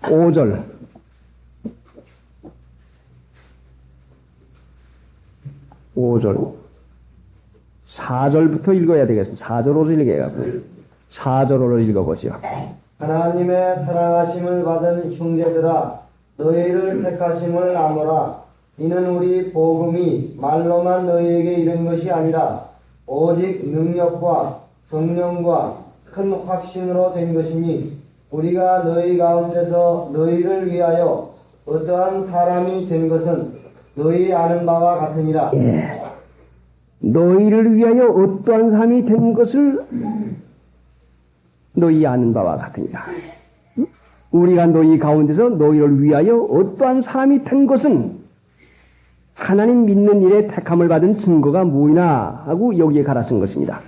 5절 4절부터 읽어야 되겠습니다. 4절로 읽어야겠고요. 4절로 읽어보시오. 하나님의 사랑하심을 받은 형제들아 너희를 택하심을 아노라. 이는 우리 복음이 말로만 너희에게 이른 것이 아니라 오직 능력과 성령과 큰 확신으로 된 것이니 우리가 너희 가운데서 너희를 위하여 어떠한 사람이 된 것은 너희 아는 바와 같으니라. 너희를 위하여 어떠한 사람이 된 것을 너희 아는 바와 같으니라. 우리가 너희 가운데서 너희를 위하여 어떠한 사람이 된 것은 하나님 믿는 일에 택함을 받은 증거가 뭐이나 하고 여기에 갈아 쓴 것입니다.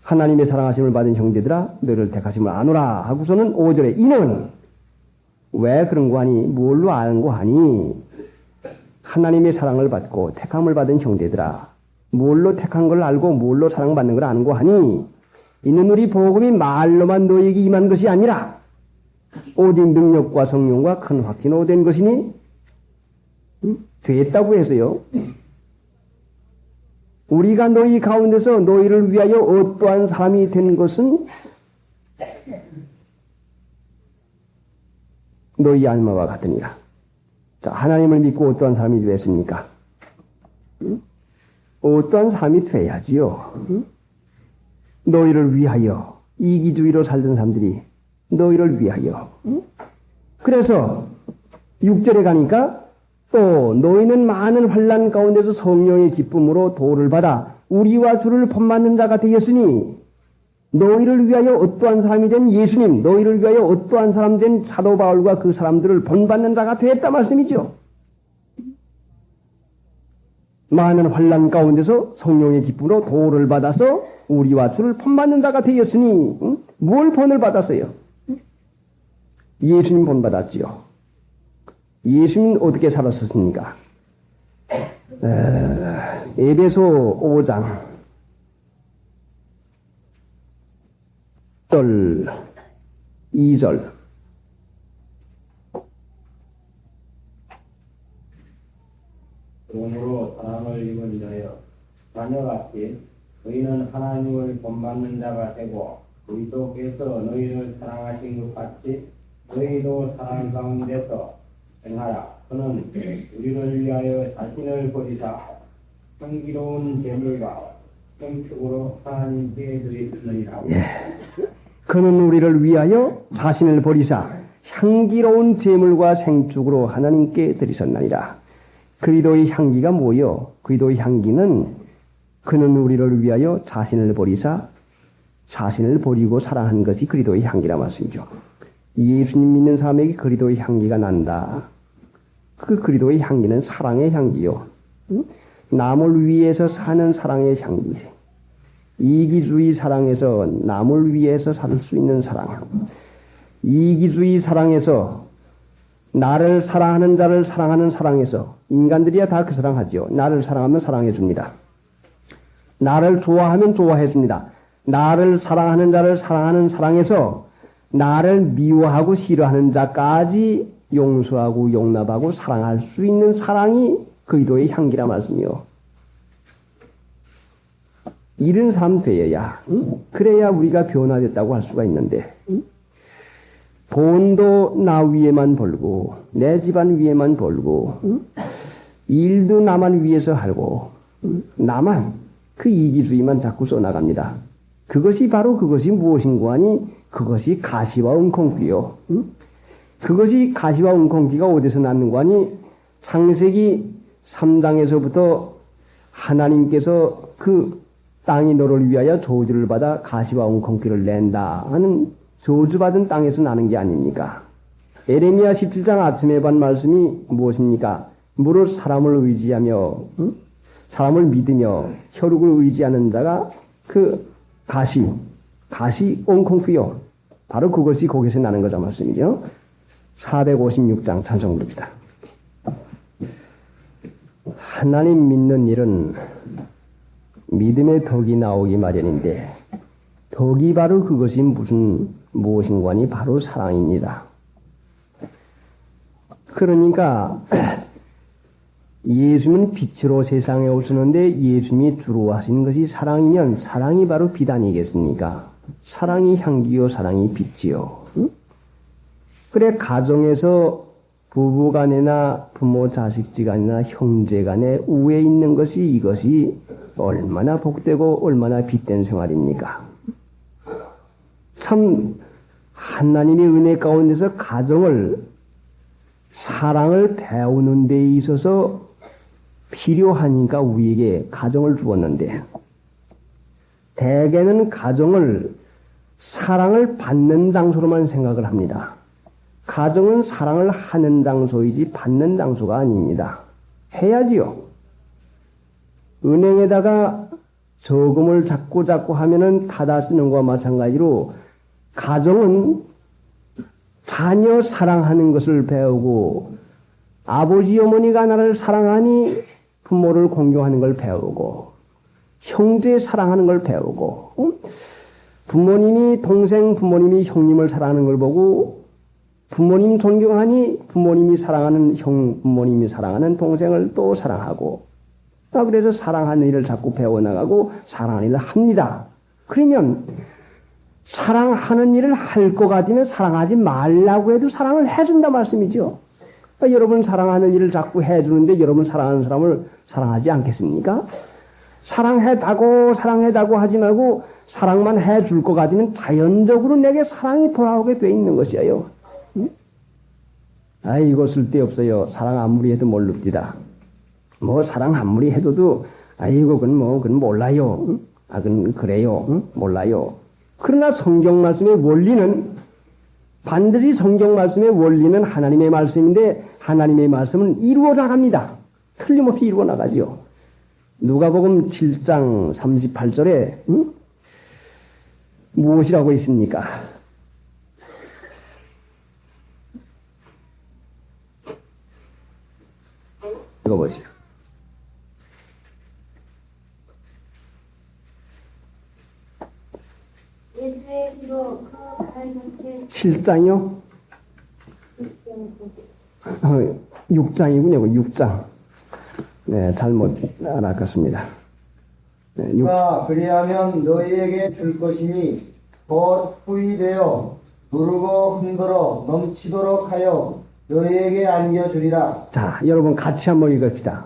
하나님의 사랑하심을 받은 형제들아 너희를 택하심을 아노라 하고서는 5절에 이는 왜 그런 거 하니 뭘로 아는 거 하니 하나님의 사랑을 받고 택함을 받은 형제들아 뭘로 택한 걸 알고 뭘로 사랑받는 걸 아는 거 하니 이는 우리 복음이 말로만 너희에게 임한 것이 아니라 오직 능력과 성령과 큰 확신으로 된 것이니 됐다고 해서요. 우리가 너희 가운데서 너희를 위하여 어떠한 사람이 된 것은 너희 알마와 같으니라. 자, 하나님을 믿고 어떠한 사람이 됐습니까? 어떠한 사람이 돼야지요. 너희를 위하여 이기주의로 살던 사람들이 너희를 위하여. 그래서 6절에 가니까 또 너희는 많은 환난 가운데서 성령의 기쁨으로 도를 받아 우리와 주를 본받는 자가 되었으니 너희를 위하여 어떠한 사람이 된 예수님, 너희를 위하여 어떠한 사람 된 사도 바울과 그 사람들을 본받는 자가 되었다 말씀이죠. 많은 환난 가운데서 성령의 기쁨으로 도를 받아서 우리와 주를 본받는 자가 되었으니 뭘 본을 받았어요? 예수님 본받았지요. 예수님 어떻게 살았었습니까? 에베소 5장 2절 그러므로 사랑을 입은 자여 자녀같이 너희는 하나님을 본받는 자가 되고 그리스도께서 너희를 사랑하신 것 같이 너희도 사랑 가운데서 행하라. 그는 우리를 위하여 자신을 버리사 향기로운 제물과 생축으로 하나님께 드리시느니라. 그는 우리를 위하여 자신을 버리사 향기로운 제물과 생축으로 하나님께 드리셨나니라. 그리스도의 향기가 뭐요? 그리스도의 향기는 그는 우리를 위하여 자신을 버리사 자신을 버리고 사랑한 것이 그리스도의 향기라 말씀이죠. 예수님 믿는 사람에게 그리스도의 향기가 난다. 그 그리스도의 향기는 사랑의 향기요. 남을 위해서 사는 사랑의 향기. 이기주의 사랑에서 남을 위해서 살 수 있는 사랑. 이기주의 사랑에서 나를 사랑하는 자를 사랑하는 사랑에서 인간들이야 다 그 사랑하죠. 나를 사랑하면 사랑해 줍니다. 나를 좋아하면 좋아해 줍니다. 나를 사랑하는 자를 사랑하는 사랑에서 나를 미워하고 싫어하는 자까지 용서하고 용납하고 사랑할 수 있는 사랑이 그리스도의 향기라 말씀이요. 이런 사람 되어야 그래야 우리가 변화됐다고 할 수가 있는데 돈도 나 위에만 벌고 내 집안 위에만 벌고 일도 나만 위해서 하고 나만 그 이기주의만 자꾸 써나갑니다. 그것이 바로 그것이 무엇인고 하니 그것이 가시와 웅콩귀요. 그것이 가시와 웅콩귀가 어디서 났는고 하니 창세기 3장에서부터 하나님께서 그 땅이 너를 위하여 저주를 받아 가시와 웅콩귀를 낸다 하는 저주받은 땅에서 나는 게 아닙니까? 에레미야 17장 아침에 반 말씀이 무엇입니까? 무릇 사람을 의지하며 사람을 믿으며 혈육을 의지하는 자가 그 가시 옹콩귀요. 바로 그것이 거기서 나는 거죠 말씀이죠. 456장 찬송부입니다. 하나님 믿는 일은 믿음의 덕이 나오기 마련인데 덕이 바로 그것이 무엇인가 하니 바로 사랑입니다. 그러니까 예수님은 빛으로 세상에 오셨는데 예수님이 주로 하신 것이 사랑이면 사랑이 바로 빛 아니겠습니까? 사랑이 향기요 사랑이 빛이요. 그래 가정에서 부부간이나 부모 자식지간이나 형제간에 우애 있는 것이 이것이 얼마나 복되고 얼마나 빛된 생활입니까? 참 하나님의 은혜 가운데서 가정을 사랑을 배우는 데 있어서 필요하니까 우리에게 가정을 주었는데 대개는 가정을 사랑을 받는 장소로만 생각을 합니다. 가정은 사랑을 하는 장소이지 받는 장소가 아닙니다. 해야지요. 은행에다가 저금을 자꾸 하면은 타다 쓰는 것과 마찬가지로 가정은 자녀 사랑하는 것을 배우고 아버지 어머니가 나를 사랑하니 부모를 공경하는 걸 배우고 형제 사랑하는 걸 배우고 부모님이 동생 부모님이 형님을 사랑하는 걸 보고 부모님 존경하니 부모님이 사랑하는 형, 부모님이 사랑하는 동생을 또 사랑하고, 그래서 사랑하는 일을 자꾸 배워나가고 사랑하는 일을 합니다. 그러면 사랑하는 일을 할 것 같으면 사랑하지 말라고 해도 사랑을 해준다 말씀이죠. 여러분 사랑하는 일을 자꾸 해주는데 여러분 사랑하는 사람을 사랑하지 않겠습니까? 사랑해다고 하지 말고 사랑만 해줄 것 같으면 자연적으로 내게 사랑이 돌아오게 돼 있는 것이에요. 이거 쓸데없어요. 사랑 아무리 해도 모릅니다. 사랑 아무리 해도 그건 몰라요. 그건 그래요. 몰라요. 그러나 성경 말씀의 원리는 반드시 성경 말씀의 원리는 하나님의 말씀인데 하나님의 말씀은 이루어 나갑니다. 틀림없이 이루어 나가지요. 누가복음 7장 38절에 무엇이라고 있습니까? 읽어보시죠. 예수의 뒤로 그 발견체 7장이요? 6장이군요. 6장. 네, 잘못 알아갔습니다. 네, 그리하면 너희에게 줄 것이니 곧 후이되어 누르고 흔들어 넘치도록 하여 너희에게 안겨주리라. 자, 여러분 같이 한번 읽읍시다.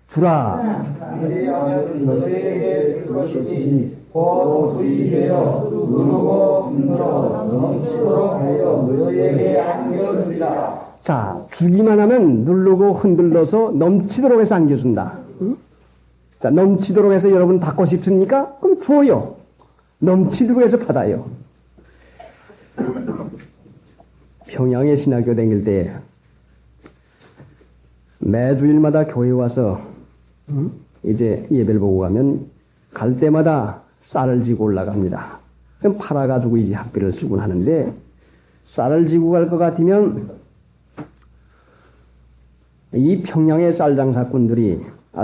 주라. 그리하면 너희에게 줄 것이니 곧 후이되어 누르고 흔들어 넘치도록 하여 너희에게 안겨주리라. 자, 주기만 하면 누르고 흔들러서 넘치도록 해서 안겨준다. 응? 자, 넘치도록 해서 여러분 받고 싶습니까? 그럼 줘요. 넘치도록 해서 받아요. 평양에 신학교 다닐 때 매주일마다 교회 와서 이제 예배를 보고 가면 갈 때마다 쌀을 지고 올라갑니다. 그럼 팔아가지고 이제 학비를 쓰곤 하는데 쌀을 지고 갈 것 같으면 이 평양의 쌀 장사꾼들이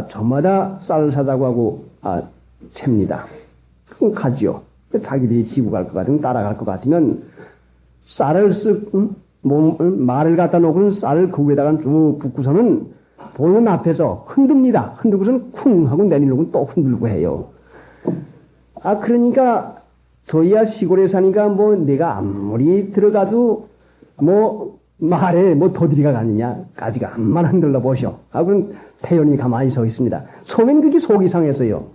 저마다 쌀을 사자고 하고 챕니다. 그럼 가지요. 자기들이 지고 갈 것 같으면 따라갈 것 같으면 쌀을 말을 갖다 놓고는 쌀을 그 위에다가 쭉 붓고서는 보는 앞에서 흔듭니다. 흔들고서는 쿵 하고 내리려고 또 흔들고 해요. 그러니까 저희야 시골에 사니까 내가 아무리 들어가도 말에 더디리가 가느냐 까지가 암만 흔들러 보셔. 그럼 태연이 가만히 서 있습니다. 처음엔 그게 속이 상했어요.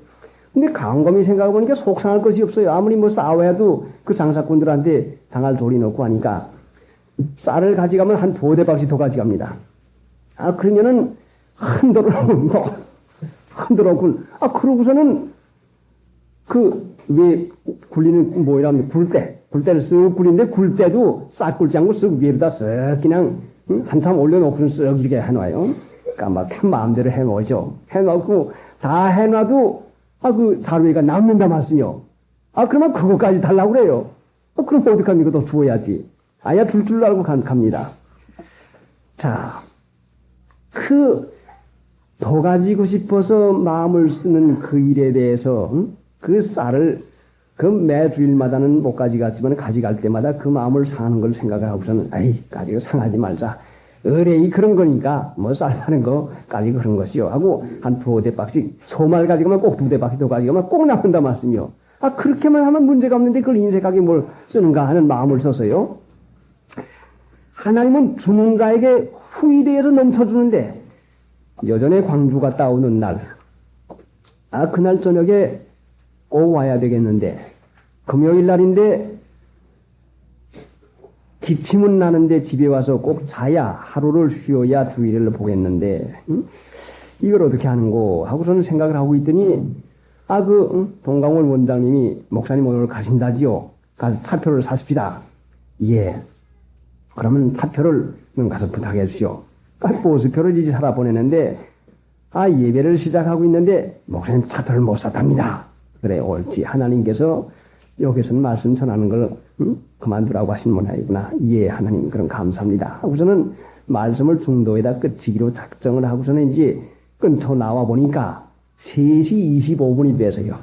근데 곰곰이 생각해보니까 속 상할 것이 없어요. 아무리 싸워야도 그 장사꾼들한테 당할 도리 없고 하니까 쌀을 가져가면 한 2대박씩 더 가져갑니다. 그러면은 흔들어 그러고서는 왜 굴리는 굴대를 쓱 굴리는데 굴대도 싹 굴지 않고 쓱 위에다 쓱 그냥 한참 올려놓고는 쓱 이렇게 해놔요. 그러니까 막 마음대로 해놓죠. 해놓고 다 해놔도 그 자루에가 남는다 말씀이요. 그러면 그거까지 달라고 그래요. 그럼 어떡합니까? 더 주어야지. 줄 줄 알고 갑니다. 자, 더 가지고 싶어서 마음을 쓰는 그 일에 대해서 그 쌀을 매주일마다는 못 가져갔지만 가져갈 때마다 그 마음을 상하는 걸 생각하고서는 가지고 상하지 말자. 의뢰이 그런 거니까 쌀 파는 거 가지고 그런 것이요 하고 한 2대박씩 소말 가져가면 꼭 2대박씩 더 가져가면 꼭 남는다 말씀이요. 그렇게만 하면 문제가 없는데 그걸 인색하게 뭘 쓰는가 하는 마음을 써서요. 하나님은 주는 자에게 후이되어서 넘쳐주는데 여전히 광주 갔다 오는 날 그날 저녁에 꼭 와야 되겠는데 금요일 날인데 기침은 나는데 집에 와서 꼭 자야 하루를 쉬어야 주일을 보겠는데 이걸 어떻게 하는고 하고서는 생각을 하고 있더니 동강원 원장님이 목사님 오늘 가신다지요. 가서 차표를 사십시다. 예. 그러면 차표를 가서 부탁해 주시오. 보수표를 이제 살아 보내는데 예배를 시작하고 있는데 목사님 차표를 못 샀답니다. 그래 옳지. 하나님께서 여기서는 말씀 전하는 걸 그만두라고 하신 모양이구나. 예, 하나님 그럼 감사합니다. 하고서는 말씀을 중도에다 끝이기로 작정을 하고서는 이제 끊고 나와 보니까 3시 25분이 돼서요.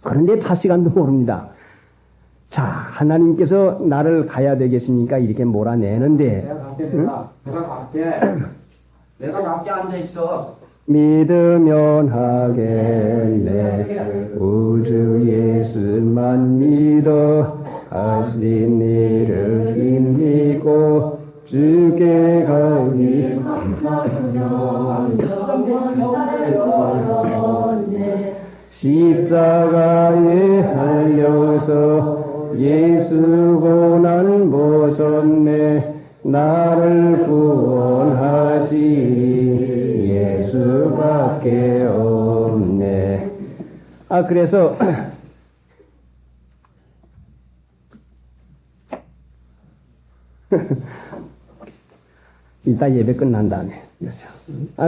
그런데 차 시간도 모릅니다. 자, 하나님께서 나를 가야 되겠으니까 이렇게 몰아내는데, 내가 밖에 앉아 있어. 믿으면 하겠네. 우주 예수만 믿어 하신 일을 힘입고 주께 가니 십자가에 달려서 예수 고난 보셨네. 나를 구원하시니 예수밖에 없네. 그래서 이따 예배 끝난 다음에.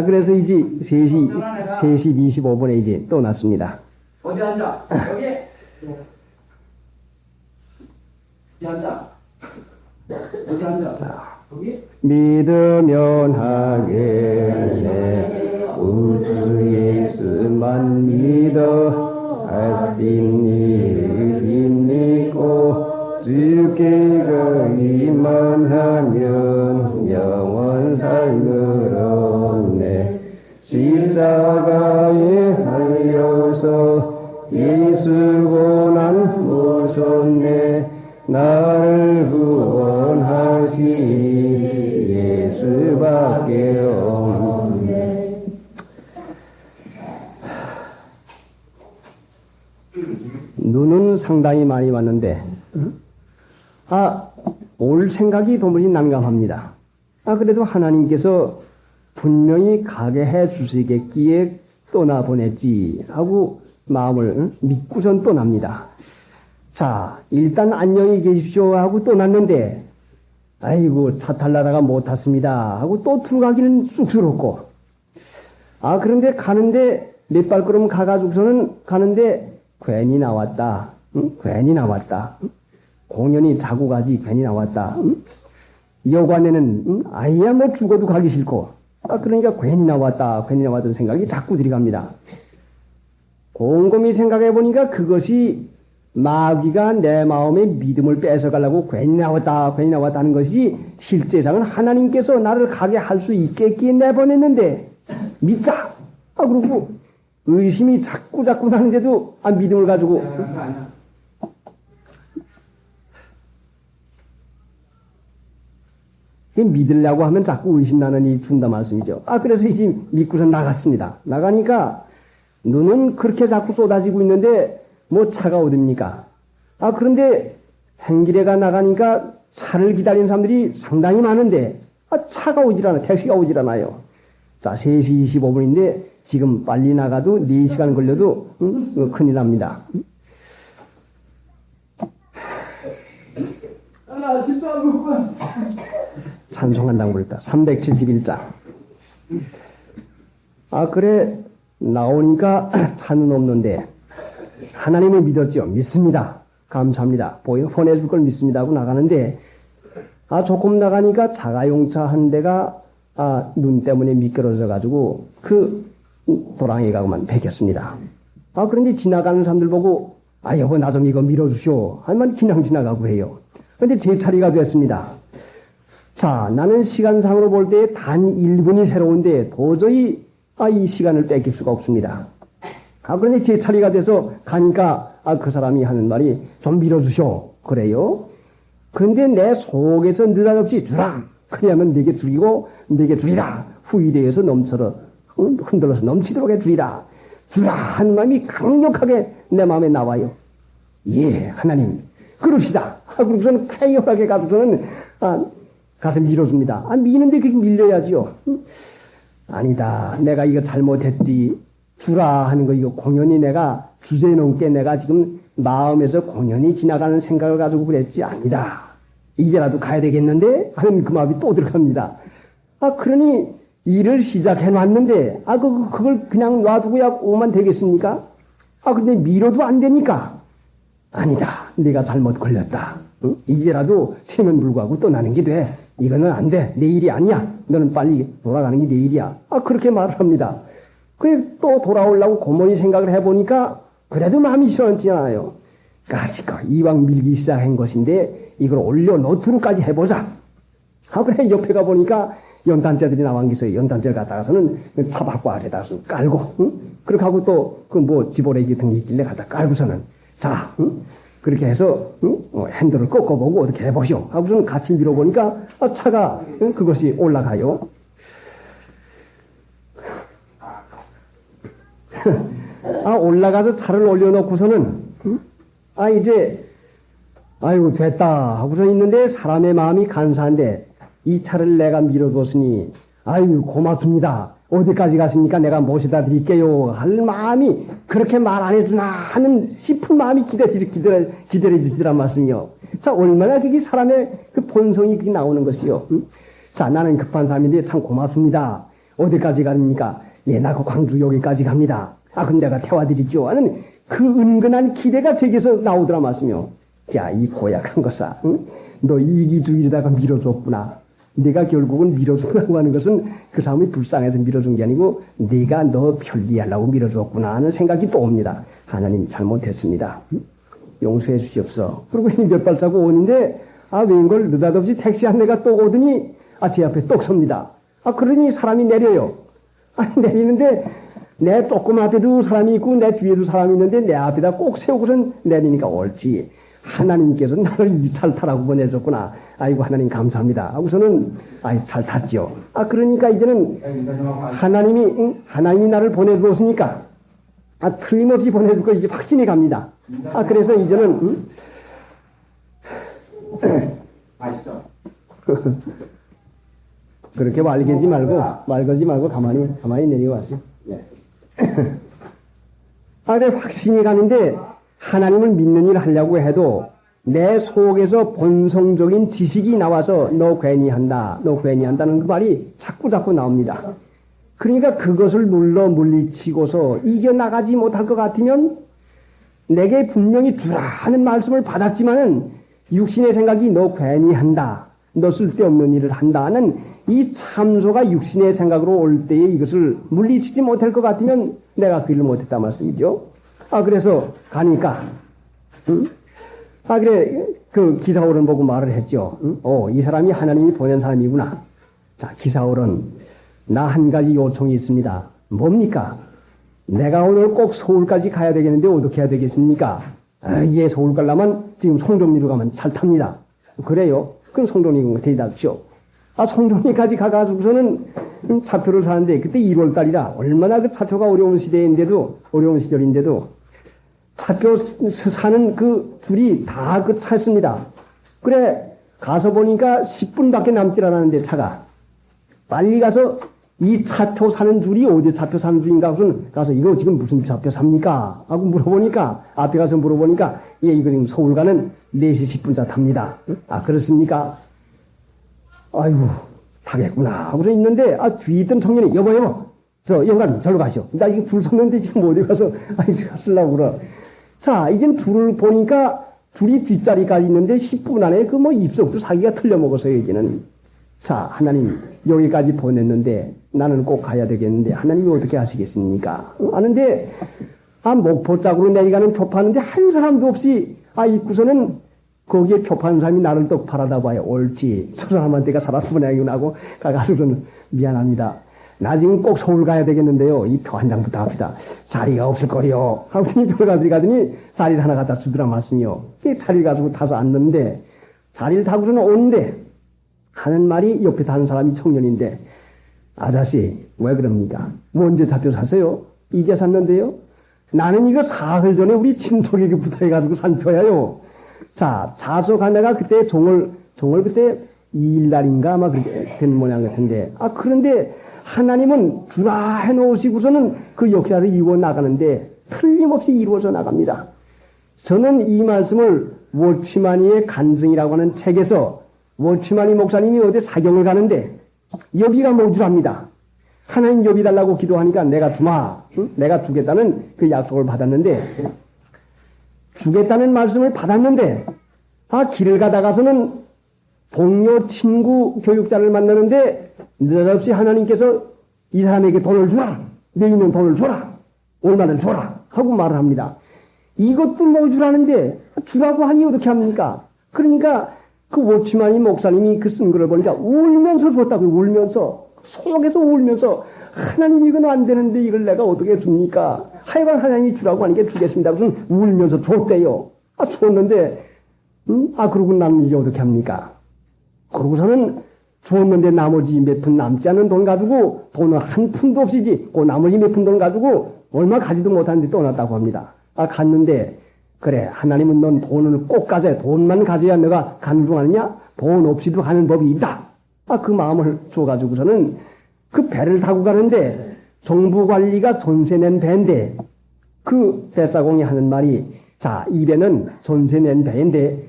그래서 이제 3시 25분에 이제 또 났습니다. 어디 앉아? 여기. 어디 앉아? 어디 앉아? 여기. 믿으면 하겠네. 우주 예수만 믿어 하신 일을 힘입고 주께 가기만 하면 영원 삶을 얻네. 십자가에 달려서 예수 고난 보셨네. 나를 구원하시니 예수밖에 없네. 눈은 상당히 많이 왔는데 올 생각이 도무지 난감합니다. 그래도 하나님께서 분명히 가게 해 주시겠기에 떠나보냈지 하고 마음을 믿고선 떠납니다. 자, 일단 안녕히 계십시오 하고 떠났는데, 아이고, 차 탈라다가 못 탔습니다 하고 또 들어가기는 쑥스럽고, 그런데 가는데, 몇 발걸음 가가지고서는 가는데, 괜히 나왔다. 응? 괜히 나왔다. 응? 공연히 자고 가지, 괜히 나왔다. 응? 여관에는, 응? 아이야, 뭐 죽어도 가기 싫고, 그러니까 괜히 나왔다, 괜히 나왔다는 생각이 자꾸 들어갑니다. 곰곰이 생각해 보니까 그것이 마귀가 내 마음의 믿음을 뺏어가려고 괜히 나왔다 하는 것이 실제상은 하나님께서 나를 가게 할 수 있겠기에 내보냈는데, 믿자! 그러고 의심이 자꾸 나는데도 믿음을 가지고, 믿으려고 하면 자꾸 의심나는 이 준다 말씀이죠. 그래서 이제 믿고서 나갔습니다. 나가니까 눈은 그렇게 자꾸 쏟아지고 있는데, 뭐 차가 어딥니까? 그런데 행길에가 나가니까 차를 기다리는 사람들이 상당히 많은데, 차가 오질 않아요. 택시가 오질 않아요. 자, 3시 25분인데 지금 빨리 나가도 4시간 걸려도 큰일 납니다. 찬송한다고 그랬다. 371장. 그래 나오니까 차는 없는데 하나님을 믿었죠. 믿습니다. 감사합니다. 보내줄 걸 믿습니다 하고 나가는데, 조금 나가니까 자가용차 한 대가 눈 때문에 미끄러져 가지고 그 도랑이가 그만 베겼습니다. 그런데 지나가는 사람들 보고 여보 나 좀 이거 밀어주시오 하면 그냥 지나가고 해요. 그런데 제 차례가 됐습니다. 자, 나는 시간상으로 볼 때 단 1분이 새로운데 도저히 이 시간을 뺏길 수가 없습니다. 그런데 제 차례가 돼서 가니까 그 사람이 하는 말이 좀 밀어주시오 그래요. 그런데 내 속에서 느닷없이 주라 그러면 내게 주리고 내게 주리라 후일에서 흔들어서 넘치도록 해주리라 주라 하는 마음이 강력하게 내 마음에 나와요. 예 하나님 그럽시다 그러고서는 쾌유하게 가서는 가서 밀어줍니다. 미는데 그게 밀려야지요. 아니다 내가 이거 잘못했지 주라 하는 거 이거 공연히 내가 주제 넘게 내가 지금 마음에서 공연히 지나가는 생각을 가지고 그랬지 아니다. 이제라도 가야 되겠는데 하는 그 마음이 또 들어갑니다. 그러니 일을 시작해 놨는데 그걸 그냥 놔두고 오면 되겠습니까? 근데 밀어도 안 되니까 아니다. 네가 잘못 걸렸다. 응? 이제라도 체면 불구하고 떠나는 게 돼. 이거는 안 돼. 내 일이 아니야. 너는 빨리 돌아가는 게 내 일이야. 그렇게 말을 합니다. 그래 또 돌아오려고 고모니 생각을 해보니까 그래도 마음이 시원치 않아요. 가시가 이왕 밀기 시작한 것인데 이걸 올려 노트로까지 해보자. 그래 옆에 가 보니까 연탄재들이 나와 있어요. 연탄재를 갖다가서는 타박과 아래다가 깔고, 응? 그렇게 하고 또 그 뭐 지보레기 등이 있길래 갖다 깔고서는 자, 응? 그렇게 해서 응? 핸들을 꺾어보고 어떻게 해보시오. 하고서는 같이 밀어보니까 차가 응? 그것이 올라가요. 올라가서 차를 올려놓고서는 응? 이제 아이고 됐다 하고서 있는데 사람의 마음이 간사한데 이 차를 내가 밀어뒀으니 아유 고맙습니다. 어디까지 갔습니까? 내가 모셔다 드릴게요. 할 마음이 그렇게 말 안 해주나 하는 싶은 마음이 기다려주시란 말씀이요. 자, 얼마나 그게 사람의 그 본성이 그게 나오는 것이요. 응? 자, 나는 급한 사람인데 참 고맙습니다. 어디까지 갑니까? 예, 나 그 광주 여기까지 갑니다. 그럼 내가 태워드리죠. 하는 그 은근한 기대가 제게서 나오더라 말씀이요. 자, 이 고약한 것아, 응? 너 이기주의에다가 밀어줬구나. 내가 결국은 밀어주라고 하는 것은 그 사람이 불쌍해서 밀어준 게 아니고 내가 너 편리하려고 밀어줬구나 하는 생각이 또 옵니다. 하나님 잘못했습니다. 용서해 주시옵소서. 그리고 몇 발자국 오는데 웬걸 느닷없이 택시 한 대가 또 오더니 제 앞에 똑 섭니다. 그러니 사람이 내려요. 내리는데 내 조금 앞에도 사람이 있고 내 뒤에도 사람이 있는데 내 앞에다 꼭 세우고선 내리니까 옳지. 하나님께서 나를 이 잘 타라고 보내줬구나. 아이고 하나님 감사합니다. 하고서는 잘 탔죠. 그러니까 이제는 하나님이 나를 보내주었으니까 틀림없이 보내줄 거 이제 확신이 갑니다. 그래서 이제는 그렇게 말거지 말고 가만히 내려왔어요. 네. 그래 확신이 가는데 하나님을 믿는 일을 하려고 해도 내 속에서 본성적인 지식이 나와서 너 괜히 한다는 그 말이 자꾸 나옵니다. 그러니까 그것을 눌러 물리치고서 이겨나가지 못할 것 같으면 내게 분명히 두라 하는 말씀을 받았지만은 육신의 생각이 너 괜히 한다. 너 쓸데없는 일을 한다는 이 참소가 육신의 생각으로 올 때에 이것을 물리치지 못할 것 같으면 내가 그 일을 못했다 말씀이죠. 그래서 가니까 그래 그 기사월은 보고 말을 했죠. 이 사람이 하나님이 보낸 사람이구나. 자, 기사월은 나 한 가지 요청이 있습니다. 뭡니까? 내가 오늘 꼭 서울까지 가야 되겠는데 어떻게 해야 되겠습니까? 예, 서울 가려면 지금 송정리로 가면 잘 탑니다. 그래요? 그럼 송정리 대답쇼. 송정리까지 가가지고서는 차표를 사는데 그때 1월달이라 얼마나 그 차표가 어려운 시절인데도 차표 사는 그 줄이 다 그 찼습니다. 그래 가서 보니까 10분밖에 남질 않았는데 차가 빨리 가서 이 차표 사는 줄이 어디 차표 사는 줄인가 하고서 가서 이거 지금 무슨 차표 삽니까? 하고 물어보니까 앞에 가서 물어보니까 예 이거 지금 서울 가는 4시 10분차 탑니다. 그렇습니까? 아이고 타겠구나 하고서 있는데 뒤에 있던 청년이 여보 저 영감님 절로 가시오. 나 지금 줄 섰는데 지금 어디 가서 쓰려고 그래. 자 이젠 줄을 보니까 줄이 뒷자리까지 있는데 10분 안에 그 뭐 입속도 사기가 틀려먹었어요 이제는. 자 하나님 여기까지 보냈는데 나는 꼭 가야 되겠는데 하나님이 어떻게 하시겠습니까? 하는데 목포짝으로 내려가는 표파는데 한 사람도 없이 있고서는 거기에 표파는 사람이 나를 떡 바라다 봐요. 옳지. 저 사람한테가 살아서 보내기나 하고 가가지고는 미안합니다. 나 지금 꼭 서울 가야 되겠는데요. 이 표 한 장부터 합시다. 자리가 없을 거요. 하고 표를 가지고 가더니 자리를 하나 갖다 주더라 말씀이요. 자리를 가지고 타서 앉는데 자리를 타고서는 오는데 하는 말이 옆에 다른 사람이 청년인데 아저씨 왜 그럽니까? 뭐 언제 잡혀 사세요? 이제 샀는데요. 나는 이거 사흘 전에 우리 친척에게 부탁해가지고 산 표야요. 자, 자소가 내가 그때 종을 그때 2일날인가 아마 그렇게 된 모양 같은데, 그런데 하나님은 주라 해놓으시고서는 그 역사를 이루어 나가는데 틀림없이 이루어져 나갑니다. 저는 이 말씀을 워치마니의 간증이라고 하는 책에서 워치마니 목사님이 어디 사경을 가는데 여비가 모주랍니다. 하나님 여비 달라고 기도하니까 내가 주마, 내가 주겠다는 그 약속을 받았는데 주겠다는 말씀을 받았는데 길을 가다가서는 동료 친구 교육자를 만나는데 느닷없이 하나님께서 이 사람에게 돈을 주라, 내 있는 돈을 줘라, 얼마를 줘라 하고 말을 합니다. 이것도 뭐 주라는데 주라고 하니 어떻게 합니까? 그러니까 그 워치만이 목사님이 그 쓴 글을 보니까 울면서 줬다고요. 울면서 속에서 울면서 하나님 이건 안 되는데 이걸 내가 어떻게 줍니까? 하여간 하나님이 주라고 하니까 주겠습니다. 무슨 울면서 줬대요. 줬는데 그러고 나는 이제 어떻게 합니까? 그러고서는 줬는데 나머지 몇 푼 남지 않은 돈 가지고 돈은 한 푼도 없이지 그 나머지 몇 푼 돈 가지고 얼마 가지도 못하는데 떠났다고 합니다. 갔는데 그래 하나님은 넌 돈을 꼭 가져야 돈만 가져야 내가 간주하느냐? 돈 없이도 가는 법이 있다. 그 마음을 줘가지고서는 그 배를 타고 가는데 정부 관리가 전세 낸 배인데 그 배사공이 하는 말이 자 이 배는 전세 낸 배인데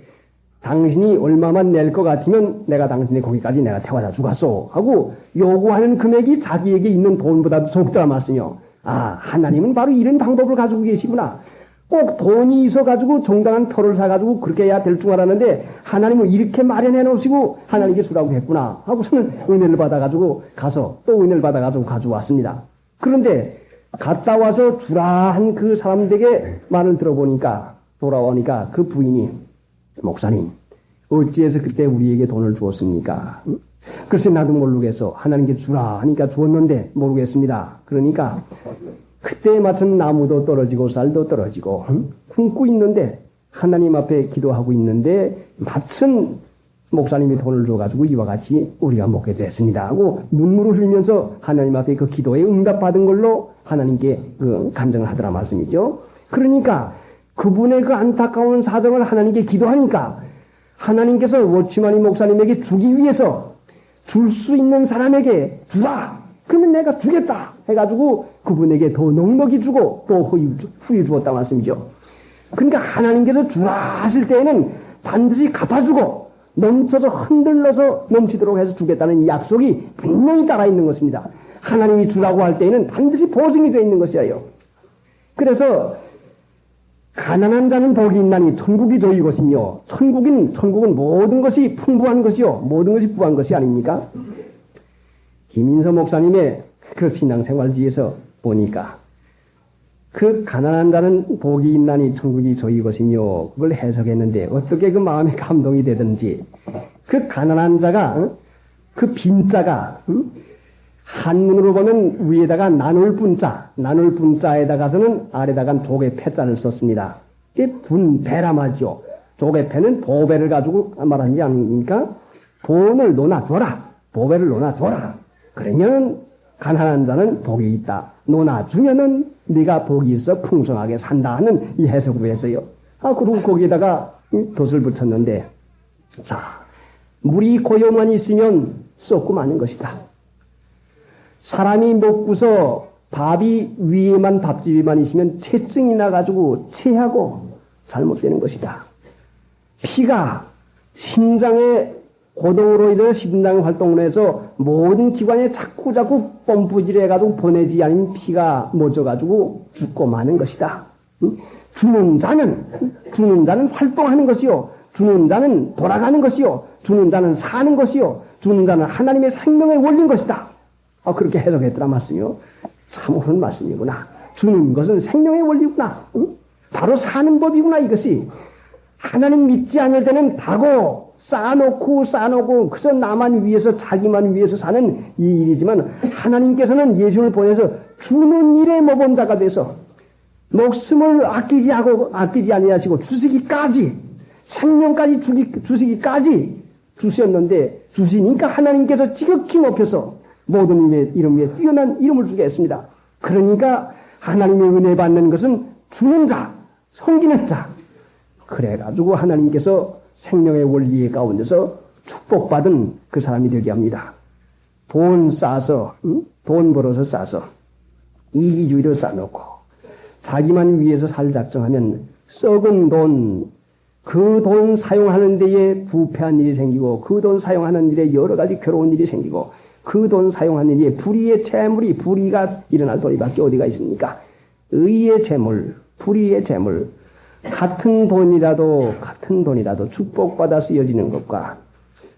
당신이 얼마만 낼 것 같으면 내가 당신의 거기까지 내가 태워다 주겠소 하고 요구하는 금액이 자기에게 있는 돈보다도 적더라 말씀이요. 하나님은 바로 이런 방법을 가지고 계시구나. 꼭 돈이 있어가지고 정당한 표를 사가지고 그렇게 해야 될 줄 알았는데 하나님은 이렇게 마련해 놓으시고 하나님께 주라고 했구나 하고서는 은혜를 받아가지고 가서 또 은혜를 받아가지고 가져왔습니다. 그런데 갔다 와서 주라 한 그 사람들에게 말을 들어보니까 돌아오니까 그 부인이 목사님 어찌해서 그때 우리에게 돈을 주었습니까? 글쎄 나도 모르겠어. 하나님께 주라 하니까 주었는데 모르겠습니다. 그러니까 그때에 맞춘 나무도 떨어지고 쌀도 떨어지고 굶고 있는데 하나님 앞에 기도하고 있는데 마침 목사님이 돈을 줘가지고 이와 같이 우리가 먹게 됐습니다 하고 눈물을 흘리면서 하나님 앞에 그 기도에 응답받은 걸로 하나님께 그 간증을 하더라 말씀이죠. 그러니까 그분의 그 안타까운 사정을 하나님께 기도하니까 하나님께서 워치마니 목사님에게 주기 위해서 줄 수 있는 사람에게 주라. 그러면 내가 주겠다 해가지고 그분에게 더 넉넉히 주고 또 후히 주었다 말씀이죠. 그러니까 하나님께서 주라 하실 때에는 반드시 갚아주고 넘쳐서 흔들러서 넘치도록 해서 주겠다는 이 약속이 분명히 따라 있는 것입니다. 하나님이 주라고 할 때에는 반드시 보증이 되어 있는 것이에요. 그래서 가난한 자는 복이 있나니 천국이 저희 것이며 천국은 모든 것이 풍부한 것이요 모든 것이 부한 것이 아닙니까? 김인서 목사님의 그 신앙생활지에서 보니까 그 가난한 자는 복이 있나니 천국이 저희 것이며 그걸 해석했는데 어떻게 그 마음에 감동이 되든지 그 가난한 자가 그 빈자가 한문으로 보면 위에다가 나눌 분자에다가서는 아래다가 독의 패자를 썼습니다. 이게 분배라 말이죠. 독의 패는 보배를 가지고 말하는 게 아닙니까? 돈을 놓아줘라. 보배를 놓아줘라. 그러면 가난한 자는 복이 있다. 놓아주면은 네가 복이 있어 풍성하게 산다 하는 이 해석으로 했어요. 그리고 거기에다가 돛을 붙였는데 자 물이 고요만 있으면 썩고 마는 것이다. 사람이 먹고서 밥이 위에만 밥집이만 있으면 체증이 나가지고 체하고 잘못되는 것이다. 피가 심장의 고동으로 인해서 심장 활동을 해서 모든 기관에 자꾸 펌프질 해가지고 보내지 않으면 피가 멎어가지고 죽고 마는 것이다. 죽는 자는 활동하는 것이요. 죽는 자는 돌아가는 것이요. 죽는 자는 사는 것이요. 죽는 자는 하나님의 생명의 원리인 것이다. 그렇게 해석했더라 말씀이요. 참 옳은 말씀이구나. 죽는 것은 생명의 원리구나. 바로 사는 법이구나 이것이. 하나님 믿지 않을 때는 다고 쌓아놓고 그래서 나만 위해서 자기만 위해서 사는 이 일이지만 하나님께서는 예수를 보내서 주는 일에 모범 자가 돼서 목숨을 아끼지 아니하시고 주시기까지 생명까지 주시기까지 주셨는데 주시니까 하나님께서 지극히 높여서 모든 이름 위에 뛰어난 이름을 주게 했습니다. 그러니까 하나님의 은혜 받는 것은 주는 자, 섬기는 자. 그래가지고 하나님께서 생명의 원리 가운데서 축복받은 그 사람이 되게 합니다. 돈 벌어서 싸서 이기주의로 싸놓고 자기만 위해서 살 작정하면 썩은 돈, 그 돈 사용하는 데에 부패한 일이 생기고 그 돈 사용하는 일에 여러 가지 괴로운 일이 생기고 그 돈 사용하는 일에 불의가 일어날 도리밖에 어디가 있습니까? 의의 재물, 불의의 재물, 같은 돈이라도 축복받아 쓰여지는 것과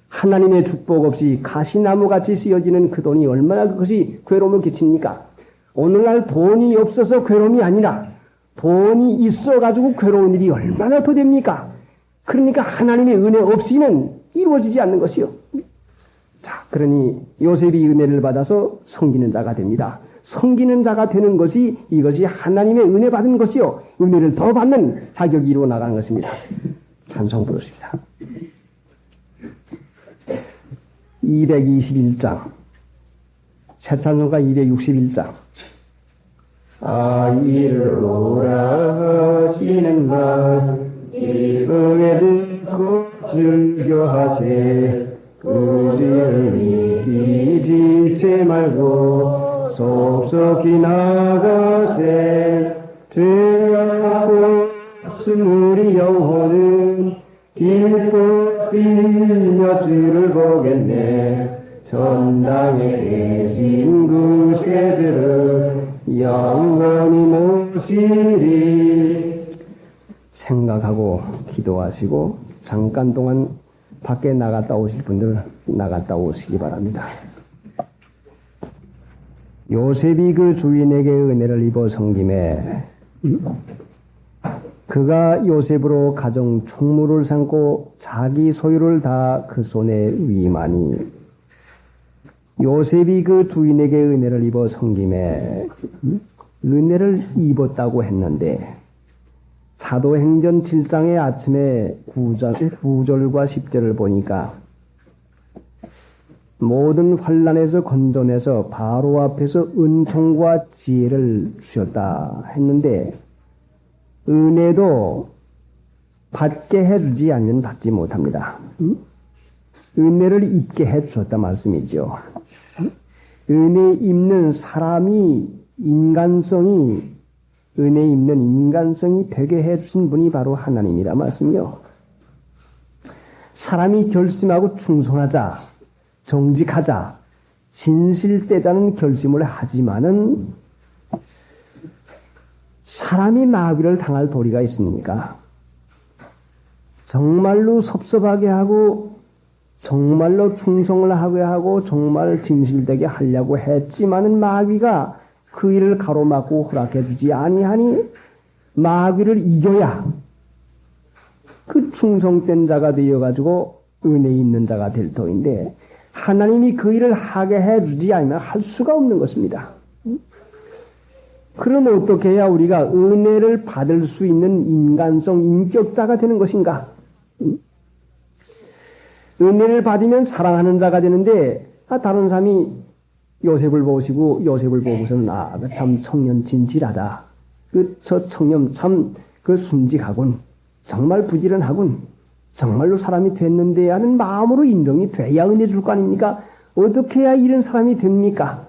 하나님의 축복 없이 가시나무같이 쓰여지는 그 돈이 얼마나 그것이 괴로움을 끼칩니까? 오늘날 돈이 없어서 괴로움이 아니라 돈이 있어가지고 괴로운 일이 얼마나 더 됩니까? 그러니까 하나님의 은혜 없이는 이루어지지 않는 것이요. 자, 그러니 요셉이 은혜를 받아서 섬기는 자가 됩니다. 섬기는 자가 되는 것이 이것이 하나님의 은혜 받은 것이요. 은혜를 더 받는 자격이 이루어 나가는 것입니다. 찬송 부르십니다. 221장 새 찬송가 261장 아이를 오라지는 말 이응에 듣고 즐겨하세 그를 믿기지 말고 속속히 나가세 죄악고 스물이 영혼은 기뻐 뛰며 주를 보겠네 전당에 계신 그 새들을 영원히 모시리 생각하고 기도하시고 잠깐 동안 밖에 나갔다 오실 분들 나갔다 오시기 바랍니다. 요셉이 그 주인에게 은혜를 입어 섬김에 그가 요셉으로 가정 총무를 삼고 자기 소유를 다 그 손에 위임하니 요셉이 그 주인에게 은혜를 입어 섬김에 은혜를 입었다고 했는데 사도행전 7장의 아침에 9절과 10절을 보니까 모든 환난에서 건져내서 바로 앞에서 은총과 지혜를 주셨다 했는데 은혜도 받게 해주지 않으면 받지 못합니다. 은혜를 입게 해주셨다 말씀이죠. 은혜 입는 사람이 인간성이 은혜 입는 인간성이 되게 해주신 분이 바로 하나님이라 말씀이요. 사람이 결심하고 충성하자, 정직하자, 진실되자는 결심을 하지만은 사람이 마귀를 당할 도리가 있습니까? 정말로 섭섭하게 하고 정말로 충성을 하게 하고 정말 진실되게 하려고 했지만은 마귀가 그 일을 가로막고 허락해 주지 아니하니 마귀를 이겨야 그 충성된 자가 되어가지고 은혜 있는 자가 될 터인데 하나님이 그 일을 하게 해주지 않으면 할 수가 없는 것입니다. 그럼 어떻게 해야 우리가 은혜를 받을 수 있는 인간성, 인격자가 되는 것인가? 은혜를 받으면 사랑하는 자가 되는데 다른 사람이 요셉을 보시고 요셉을 보고서는 참 청년 진실하다. 저 청년 참 순직하군. 정말 부지런하군. 정말로 사람이 됐는데 하는 마음으로 인정이 돼야 은혜 줄 거 아닙니까? 어떻게 해야 이런 사람이 됩니까?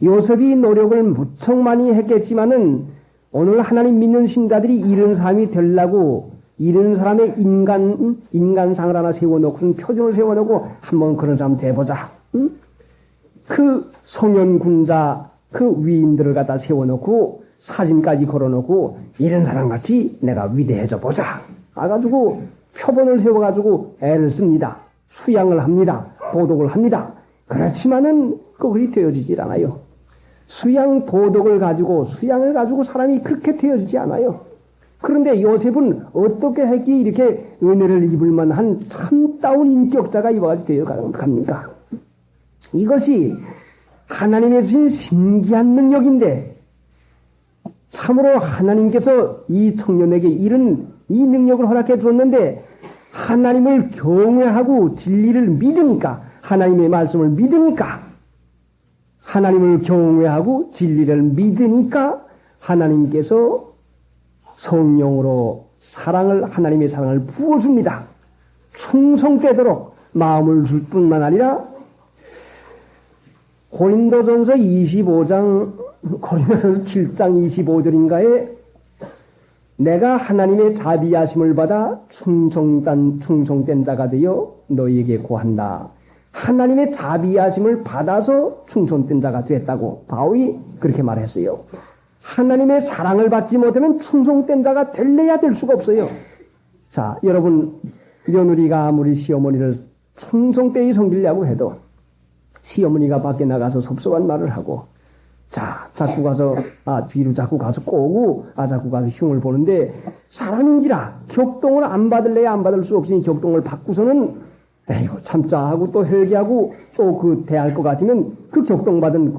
요셉이 노력을 무척 많이 했겠지만은 오늘 하나님 믿는 신자들이 이런 사람이 되려고 이런 사람의 인간상을 하나 세워놓고 표준을 세워놓고 한번 그런 사람 돼보자. 응? 그 성현군자 그 위인들을 갖다 세워놓고 사진까지 걸어놓고 이런 사람같이 내가 위대해져 보자. 가지고 표본을 세워가지고 애를 씁니다. 수양을 합니다. 도덕을 합니다. 그렇지만은 그것이 되어지질 않아요. 수양을 가지고 사람이 그렇게 되어지지 않아요. 그런데 요셉은 어떻게 했기에 이렇게 은혜를 입을 만한 참다운 인격자가 이와가지고 되어갑니까? 이것이 하나님의 주신 신기한 능력인데 참으로 하나님께서 이 청년에게 이런 이 능력을 허락해 주었는데 하나님을 경외하고 진리를 믿으니까 하나님의 말씀을 믿으니까 하나님을 경외하고 진리를 믿으니까 하나님께서 성령으로 하나님의 사랑을 부어줍니다. 충성되도록 마음을 줄 뿐만 아니라 고린도전서 25장 고린도전서 7장 25절인가에 내가 하나님의 자비하심을 받아 충성된 자가 되어 너희에게 고한다. 하나님의 자비하심을 받아서 충성된 자가 됐다고 바울이 그렇게 말했어요. 하나님의 사랑을 받지 못하면 충성된 자가 될래야 될 수가 없어요. 자, 여러분 며느리가 아무리 시어머니를 충성되이 섬기려고 해도 시어머니가 밖에 나가서 섭섭한 말을 하고 자, 자꾸 가서, 뒤로 자꾸 가서 꼬고, 자꾸 가서 흉을 보는데, 사람인지라, 격동을 안 받을래야 안 받을 수 없으니 격동을 받고서는, 에이고, 참자 하고 또 회개하고 또 그 대할 것 같으면 그 격동받은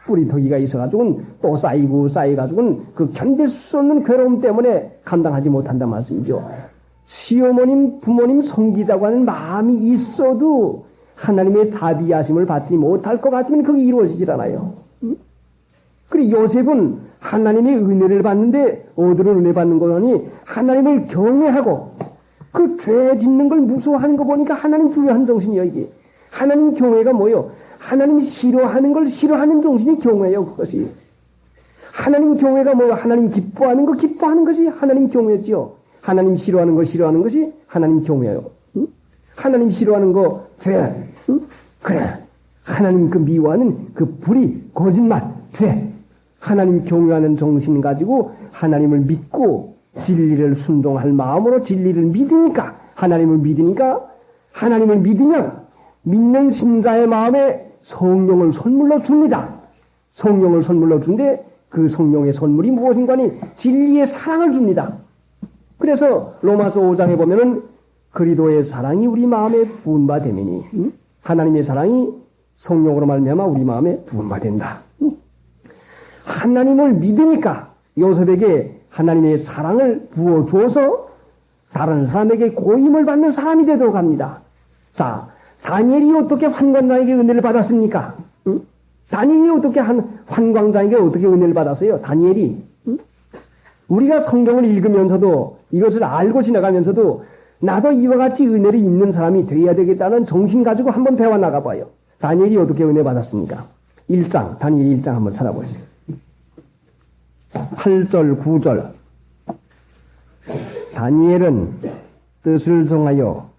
뿌리터기가 있어가지고는 또 쌓여가지고는 그 견딜 수 없는 괴로움 때문에 감당하지 못한단 말씀이죠. 시어머님, 부모님 섬기자고 하는 마음이 있어도 하나님의 자비하심을 받지 못할 것 같으면 그게 이루어지질 않아요. 그리고 요셉은 하나님의 은혜를 받는데 어디로 은혜 받는 거니 하나님을 경외하고 그 죄 짓는 걸 무서워하는 거 보니까 하나님 두려워하는 정신이요 이게. 하나님 경외가 뭐요? 하나님이 싫어하는 걸 싫어하는 정신이 경외예요 그것이. 하나님 경외가 뭐요? 하나님 기뻐하는 거 기뻐하는 것이 하나님 경외지요. 하나님 싫어하는 거 싫어하는 것이 하나님 경외예요. 응? 하나님 싫어하는 거 죄. 응? 그래. 하나님 그 미워하는 그 불의, 거짓말, 죄. 하나님 경외하는 정신 가지고 하나님을 믿고 진리를 순종할 마음으로 진리를 믿으니까 하나님을 믿으면 믿는 신자의 마음에 성령을 선물로 줍니다. 성령을 선물로 준데 그 성령의 선물이 무엇인가니 진리의 사랑을 줍니다. 그래서 로마서 5장에 보면은 그리스도의 사랑이 우리 마음에 부은 바 되매니 하나님의 사랑이 성령으로 말미암아 우리 마음에 부은 바 된다. 하나님을 믿으니까 요셉에게 하나님의 사랑을 부어주어서 다른 사람에게 고임을 받는 사람이 되도록 합니다. 자, 다니엘이 어떻게 환관장에게 은혜를 받았습니까? 다니엘이 어떻게 환관장에게 어떻게 은혜를 받았어요? 다니엘이. 우리가 성경을 읽으면서도 이것을 알고 지나가면서도 나도 이와 같이 은혜를 있는 사람이 되어야 되겠다는 정신 가지고 한번 배워 나가봐요. 다니엘이 어떻게 은혜 받았습니까? 1장, 다니엘 1장 한번 찾아보세요. 8절, 9절. 다니엘은 뜻을 정하여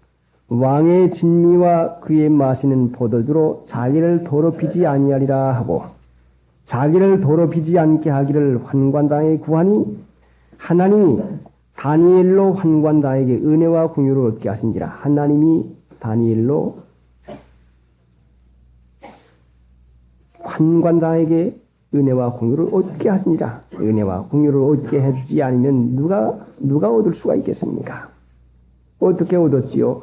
왕의 진미와 그의 마시는 포도주로 자기를 더럽히지 아니하리라 하고 자기를 더럽히지 않게 하기를 환관장에 구하니 하나님이 다니엘로 환관장에게 은혜와 긍휼을 얻게 하신지라. 하나님이 다니엘로 환관장에게 은혜와 긍휼을 얻게 하시니라. 은혜와 긍휼을 얻게 해주지 않으면 누가 얻을 수가 있겠습니까? 어떻게 얻었지요?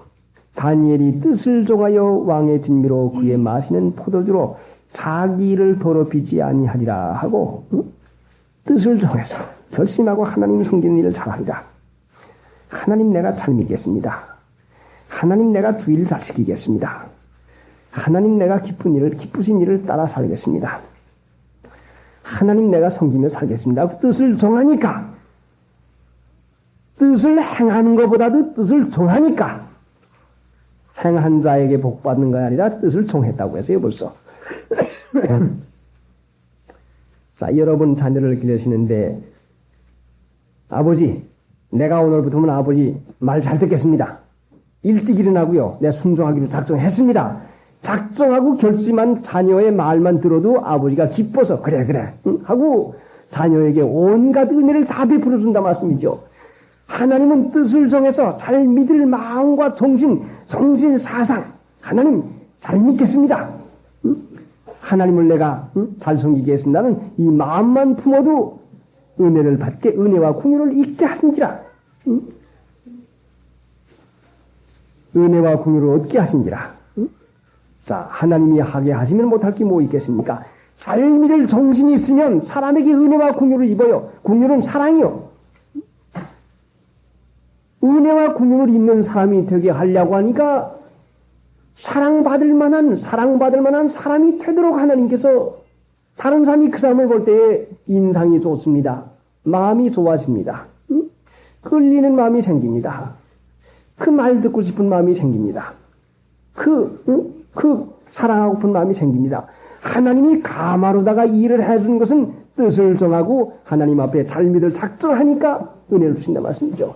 다니엘이 뜻을 정하여 왕의 진미로 그의 마시는 포도주로 자기를 더럽히지 아니하리라 하고 뜻을 정해서 결심하고 하나님 섬기는 일을 잘합니다. 하나님 내가 잘 믿겠습니다. 하나님 내가 주의를 잘 지키겠습니다. 하나님 내가 기쁘신 일을 따라 살겠습니다. 하나님 내가 섬기며 살겠습니다. 그 뜻을 정하니까 뜻을 행하는 것보다도 뜻을 정하니까 행한 자에게 복 받는 것이 아니라 뜻을 정했다고 했어요 벌써. 자, 여러분 자녀를 기르시는데 아버지 내가 오늘부터는 아버지 말 잘 듣겠습니다. 일찍 일어나고요. 내 순종하기로 작정했습니다. 작정하고 결심한 자녀의 말만 들어도 아버지가 기뻐서 그래 하고 자녀에게 온갖 은혜를 다 베풀어 준다 말씀이죠. 하나님은 뜻을 정해서 잘 믿을 마음과 정신, 사상 하나님 잘 믿겠습니다. 하나님을 내가 잘 섬기겠습니다는 이 마음만 품어도 은혜를 받게 은혜와 긍휼을 잊게 하신지라. 은혜와 긍휼을 얻게 하신지라. 자, 하나님이 하게 하시면 못할 게 뭐 있겠습니까? 잘 믿을 정신이 있으면 사람에게 은혜와 긍휼을 입어요. 긍휼은 사랑이요. 은혜와 긍휼을 입는 사람이 되게 하려고 하니까 사랑받을 만한 사람이 되도록 하나님께서 다른 사람이 그 사람을 볼 때에 인상이 좋습니다. 마음이 좋아집니다. 끌리는 마음이 생깁니다. 그 말 듣고 싶은 마음이 생깁니다. 사랑하고픈 마음이 생깁니다. 하나님이 가마로다가 일을 해준 것은 뜻을 정하고 하나님 앞에 잘 믿을 작정하니까 은혜를 주신다 말씀이죠.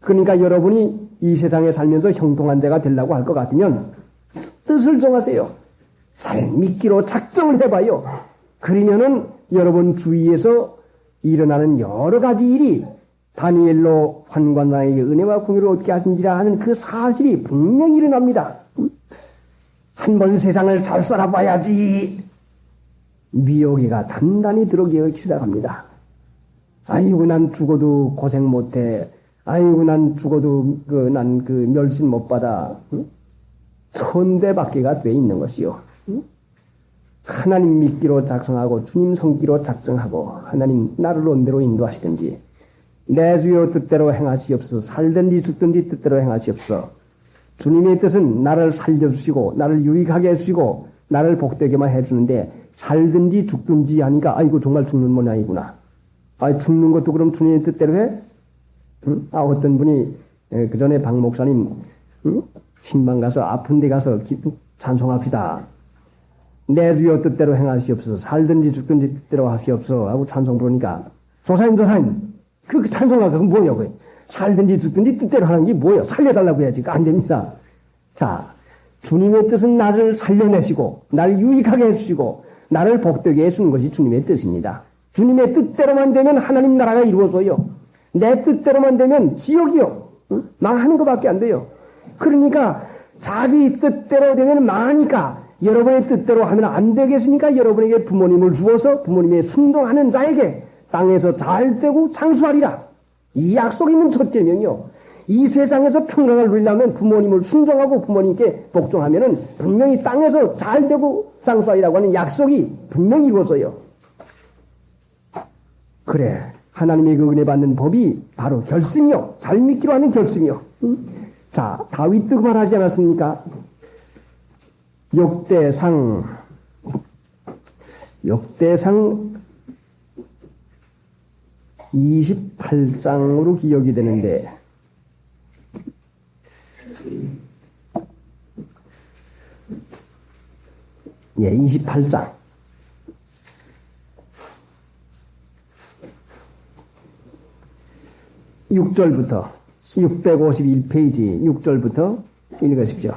그러니까 여러분이 이 세상에 살면서 형통한 자가 되려고 할 것 같으면 뜻을 정하세요. 잘 믿기로 작정을 해봐요. 그러면은 여러분 주위에서 일어나는 여러 가지 일이 다니엘로 환관장에게 은혜와 긍휼을 얻게 하신지라 하는 그 사실이 분명히 일어납니다. 한번 세상을 잘 살아봐야지. 미혹이가 단단히 들어오기 시작합니다. 아이고 난 죽어도 고생 못해. 아이고 난 죽어도 난 멸신 못 받아. 천대받기가 돼 있는 것이요. 하나님 믿기로 작성하고 주님 섬기로 작정하고 하나님 나를 온대로 인도하시든지 내 주여 뜻대로 행하시옵소서. 살든지 죽든지 뜻대로 행하시옵소서. 주님의 뜻은 나를 살려주시고 나를 유익하게 해주시고 나를 복되게만 해주는데 살든지 죽든지 하니까 아이고 정말 죽는 모양이구나. 죽는 것도 그럼 주님의 뜻대로 해? 어떤 분이 그 전에 박 목사님 신방 가서 아픈 데 가서 찬송합시다. 내 주여 뜻대로 행하시옵소서. 살든지 죽든지 뜻대로 하시옵소서 하고 찬송 부르니까 조사님 그 찬송가 그건 뭐냐고요. 살든지 죽든지 뜻대로 하는 게 뭐예요. 살려달라고 해야지. 안 됩니다. 자, 주님의 뜻은 나를 살려내시고 나를 유익하게 해주시고 나를 복되게 해주는 것이 주님의 뜻입니다. 주님의 뜻대로만 되면 하나님 나라가 이루어져요. 내 뜻대로만 되면 지옥이요. 망하는 것밖에 안 돼요. 그러니까 자기 뜻대로 되면 망하니까 여러분의 뜻대로 하면 안 되겠으니까 여러분에게 부모님을 주어서 부모님의 순종하는 자에게 땅에서 잘 되고 장수하리라. 이 약속이 있는 첫 계명이요. 이 세상에서 평강을 누리려면 부모님을 순종하고 부모님께 복종하면은 분명히 땅에서 잘 되고 장수하리라고 하는 약속이 분명히 이루어져요. 그래, 하나님의 그 은혜 받는 법이 바로 결심이요. 잘 믿기로 하는 결심이요. 자, 다윗도 그 말 하지 않았습니까? 역대상 28장으로 기억이 되는데, 예, 28장. 6절부터 651페이지 6절부터 읽으십시오.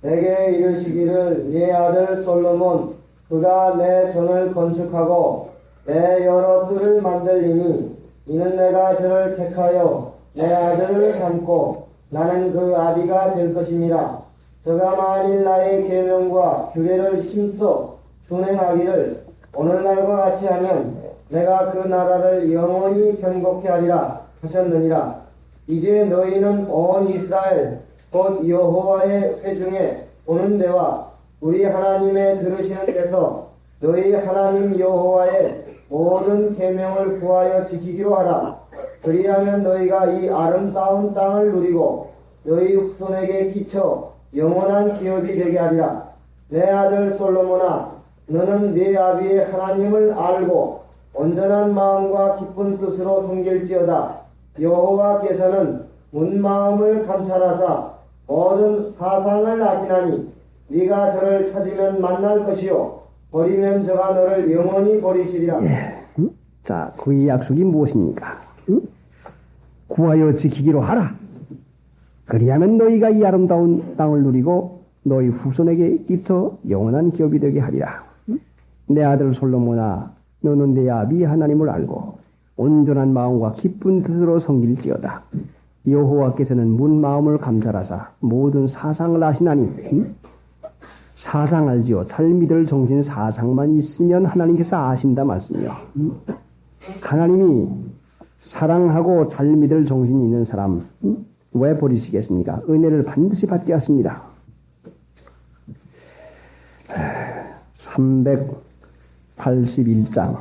내게 이르시기를 네 아들 솔로몬 그가 내 전을 건축하고 내 여러 뜰을 만들리니 이는 내가 저를 택하여 내 아들을 삼고 나는 그 아비가 될 것임이라. 저가 만일 나의 계명과 규례를 힘써 준행하기를 오늘날과 같이 하면 내가 그 나라를 영원히 견고케 하리라 하셨느니라. 이제 너희는 온 이스라엘 곧 여호와의 회중에 오는 데와 우리 하나님의 들으시는 데서 너희 하나님 여호와의 모든 계명을 구하여 지키기로 하라. 그리하면 너희가 이 아름다운 땅을 누리고 너희 후손에게 끼쳐 영원한 기업이 되게 하리라. 내 아들 솔로몬아, 너는 네 아비의 하나님을 알고 온전한 마음과 기쁜 뜻으로 섬길지어다. 여호와께서는 문 마음을 감찰하사 모든 사상을 아시나니 네가 저를 찾으면 만날 것이요 버리면 저가 너를 영원히 버리시리라. 예. 자, 그의 약속이 무엇입니까? 구하여 지키기로 하라. 그리하면 너희가 이 아름다운 땅을 누리고 너희 후손에게 끼쳐 영원한 기업이 되게 하리라. 내 아들 솔로몬아, 너는 내 아비 하나님을 알고 온전한 마음과 기쁜 뜻으로 섬길지어다. 여호와께서는 문 마음을 감찰하사 모든 사상을 아시나니 사상 알지요. 잘 믿을 정신 사상만 있으면 하나님께서 아신다 말씀이요. 하나님이 사랑하고 잘 믿을 정신이 있는 사람 왜 버리시겠습니까? 은혜를 반드시 받게 하십니다. 381장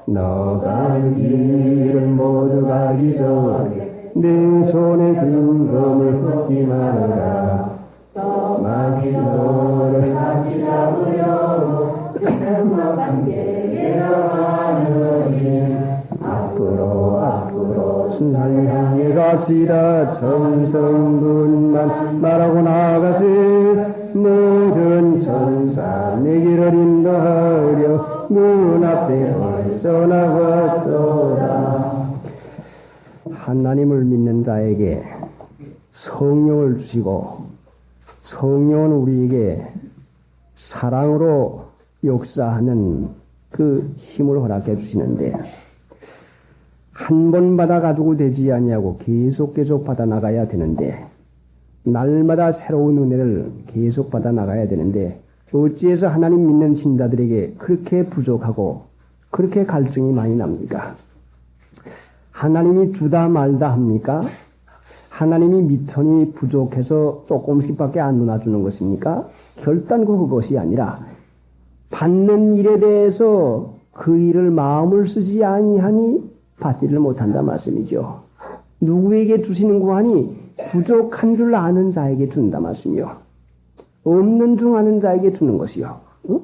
너가 길을 모두 가기 전에 내 손에 금검을 붓지 말아라. 마귀 너를 다시 잡으려고 그들과 함께 내려가느니 앞으로 순산을 향해 갑시다. 천성분만 말하고 나가세. 모든 천사 내 길을 인도하려 문 앞에 벌써 나왔도다. 하나님을 믿는 자에게 성령을 주시고 성령은 우리에게 사랑으로 역사하는 그 힘을 허락해 주시는데 한 번 받아가지고 되지 아니하고 계속 받아 나가야 되는데 날마다 새로운 은혜를 계속 받아 나가야 되는데 어찌해서 하나님 믿는 신자들에게 그렇게 부족하고 그렇게 갈증이 많이 납니까? 하나님이 주다 말다 합니까? 하나님이 미천이 부족해서 조금씩밖에 안 나눠주는 것입니까? 결단코 그것이 아니라 받는 일에 대해서 그 일을 마음을 쓰지 아니하니 받지를 못한다 말씀이죠. 누구에게 주시는고 하니 부족한 줄 아는 자에게 준다 말씀이요. 없는 중 아는 자에게 주는 것이요. 응?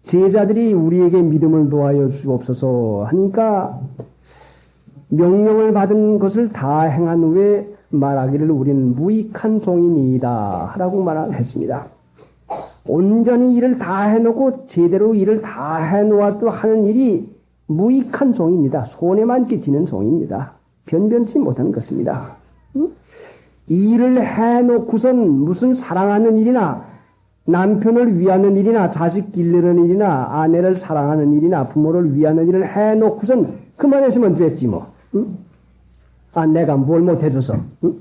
제자들이 우리에게 믿음을 도하여 주옵소서 하니까 명령을 받은 것을 다 행한 후에 말하기를 우리는 무익한 종이니이다 하라고 말했습니다. 온전히 일을 다 해놓고 제대로 일을 다 해놓아도 하는 일이 무익한 종입니다. 손해만 끼치는 종입니다. 변변치 못한 것입니다. 응? 일을 해놓고선 무슨 사랑하는 일이나 남편을 위하는 일이나 자식 기르는 일이나 아내를 사랑하는 일이나 부모를 위하는 일을 해놓고선 그만했으면 됐지 뭐. 응? 아 내가 뭘 못해줘서 응?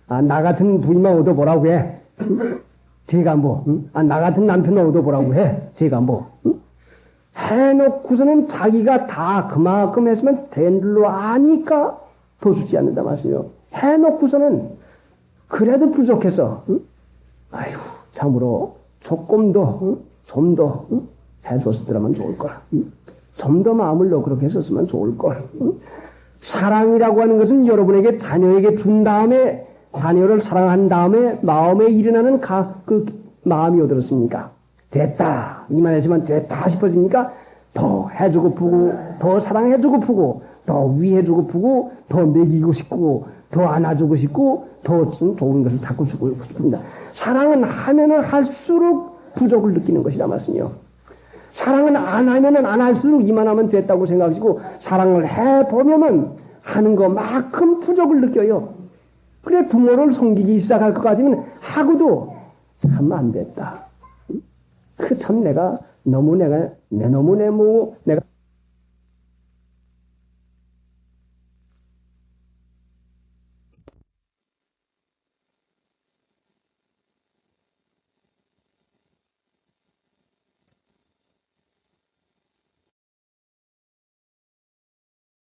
아 나 같은 부인만 얻어보라고 해. 응? 제가 뭐 응? 아 나 같은 남편만 얻어보라고 해. 제가 뭐 응? 해놓고서는 자기가 다 그만큼 했으면 된 줄로 아니까 더 주지 않는다 말씀이요. 해놓고서는 그래도 부족해서 응? 아이고 참으로 조금 더 좀 더 해줬더라면 좋을걸. 좀 더 마음을 넣어 그렇게 했었으면 좋을걸. 사랑이라고 하는 것은 여러분에게 자녀에게 준 다음에 자녀를 사랑한 다음에 마음에 일어나는 그 마음이 어떻습니까? 됐다 이만했지만 됐다 싶어집니까? 더 해주고 푸고 더 사랑해주고 푸고 더 위해주고 푸고 더 먹이고 싶고 더 안아주고 싶고 더 좋은 것을 자꾸 주고 싶습니다. 사랑은 하면은 할수록 부족을 느끼는 것이라 말씀이요. 사랑은 안 하면은 안 할수록 이만하면 됐다고 생각하시고 사랑을 해보면은 하는 것만큼 부족을 느껴요. 그래 부모를 섬기기 시작할 것까지는 하고도 참 안 됐다. 그 참 내가 너무 내가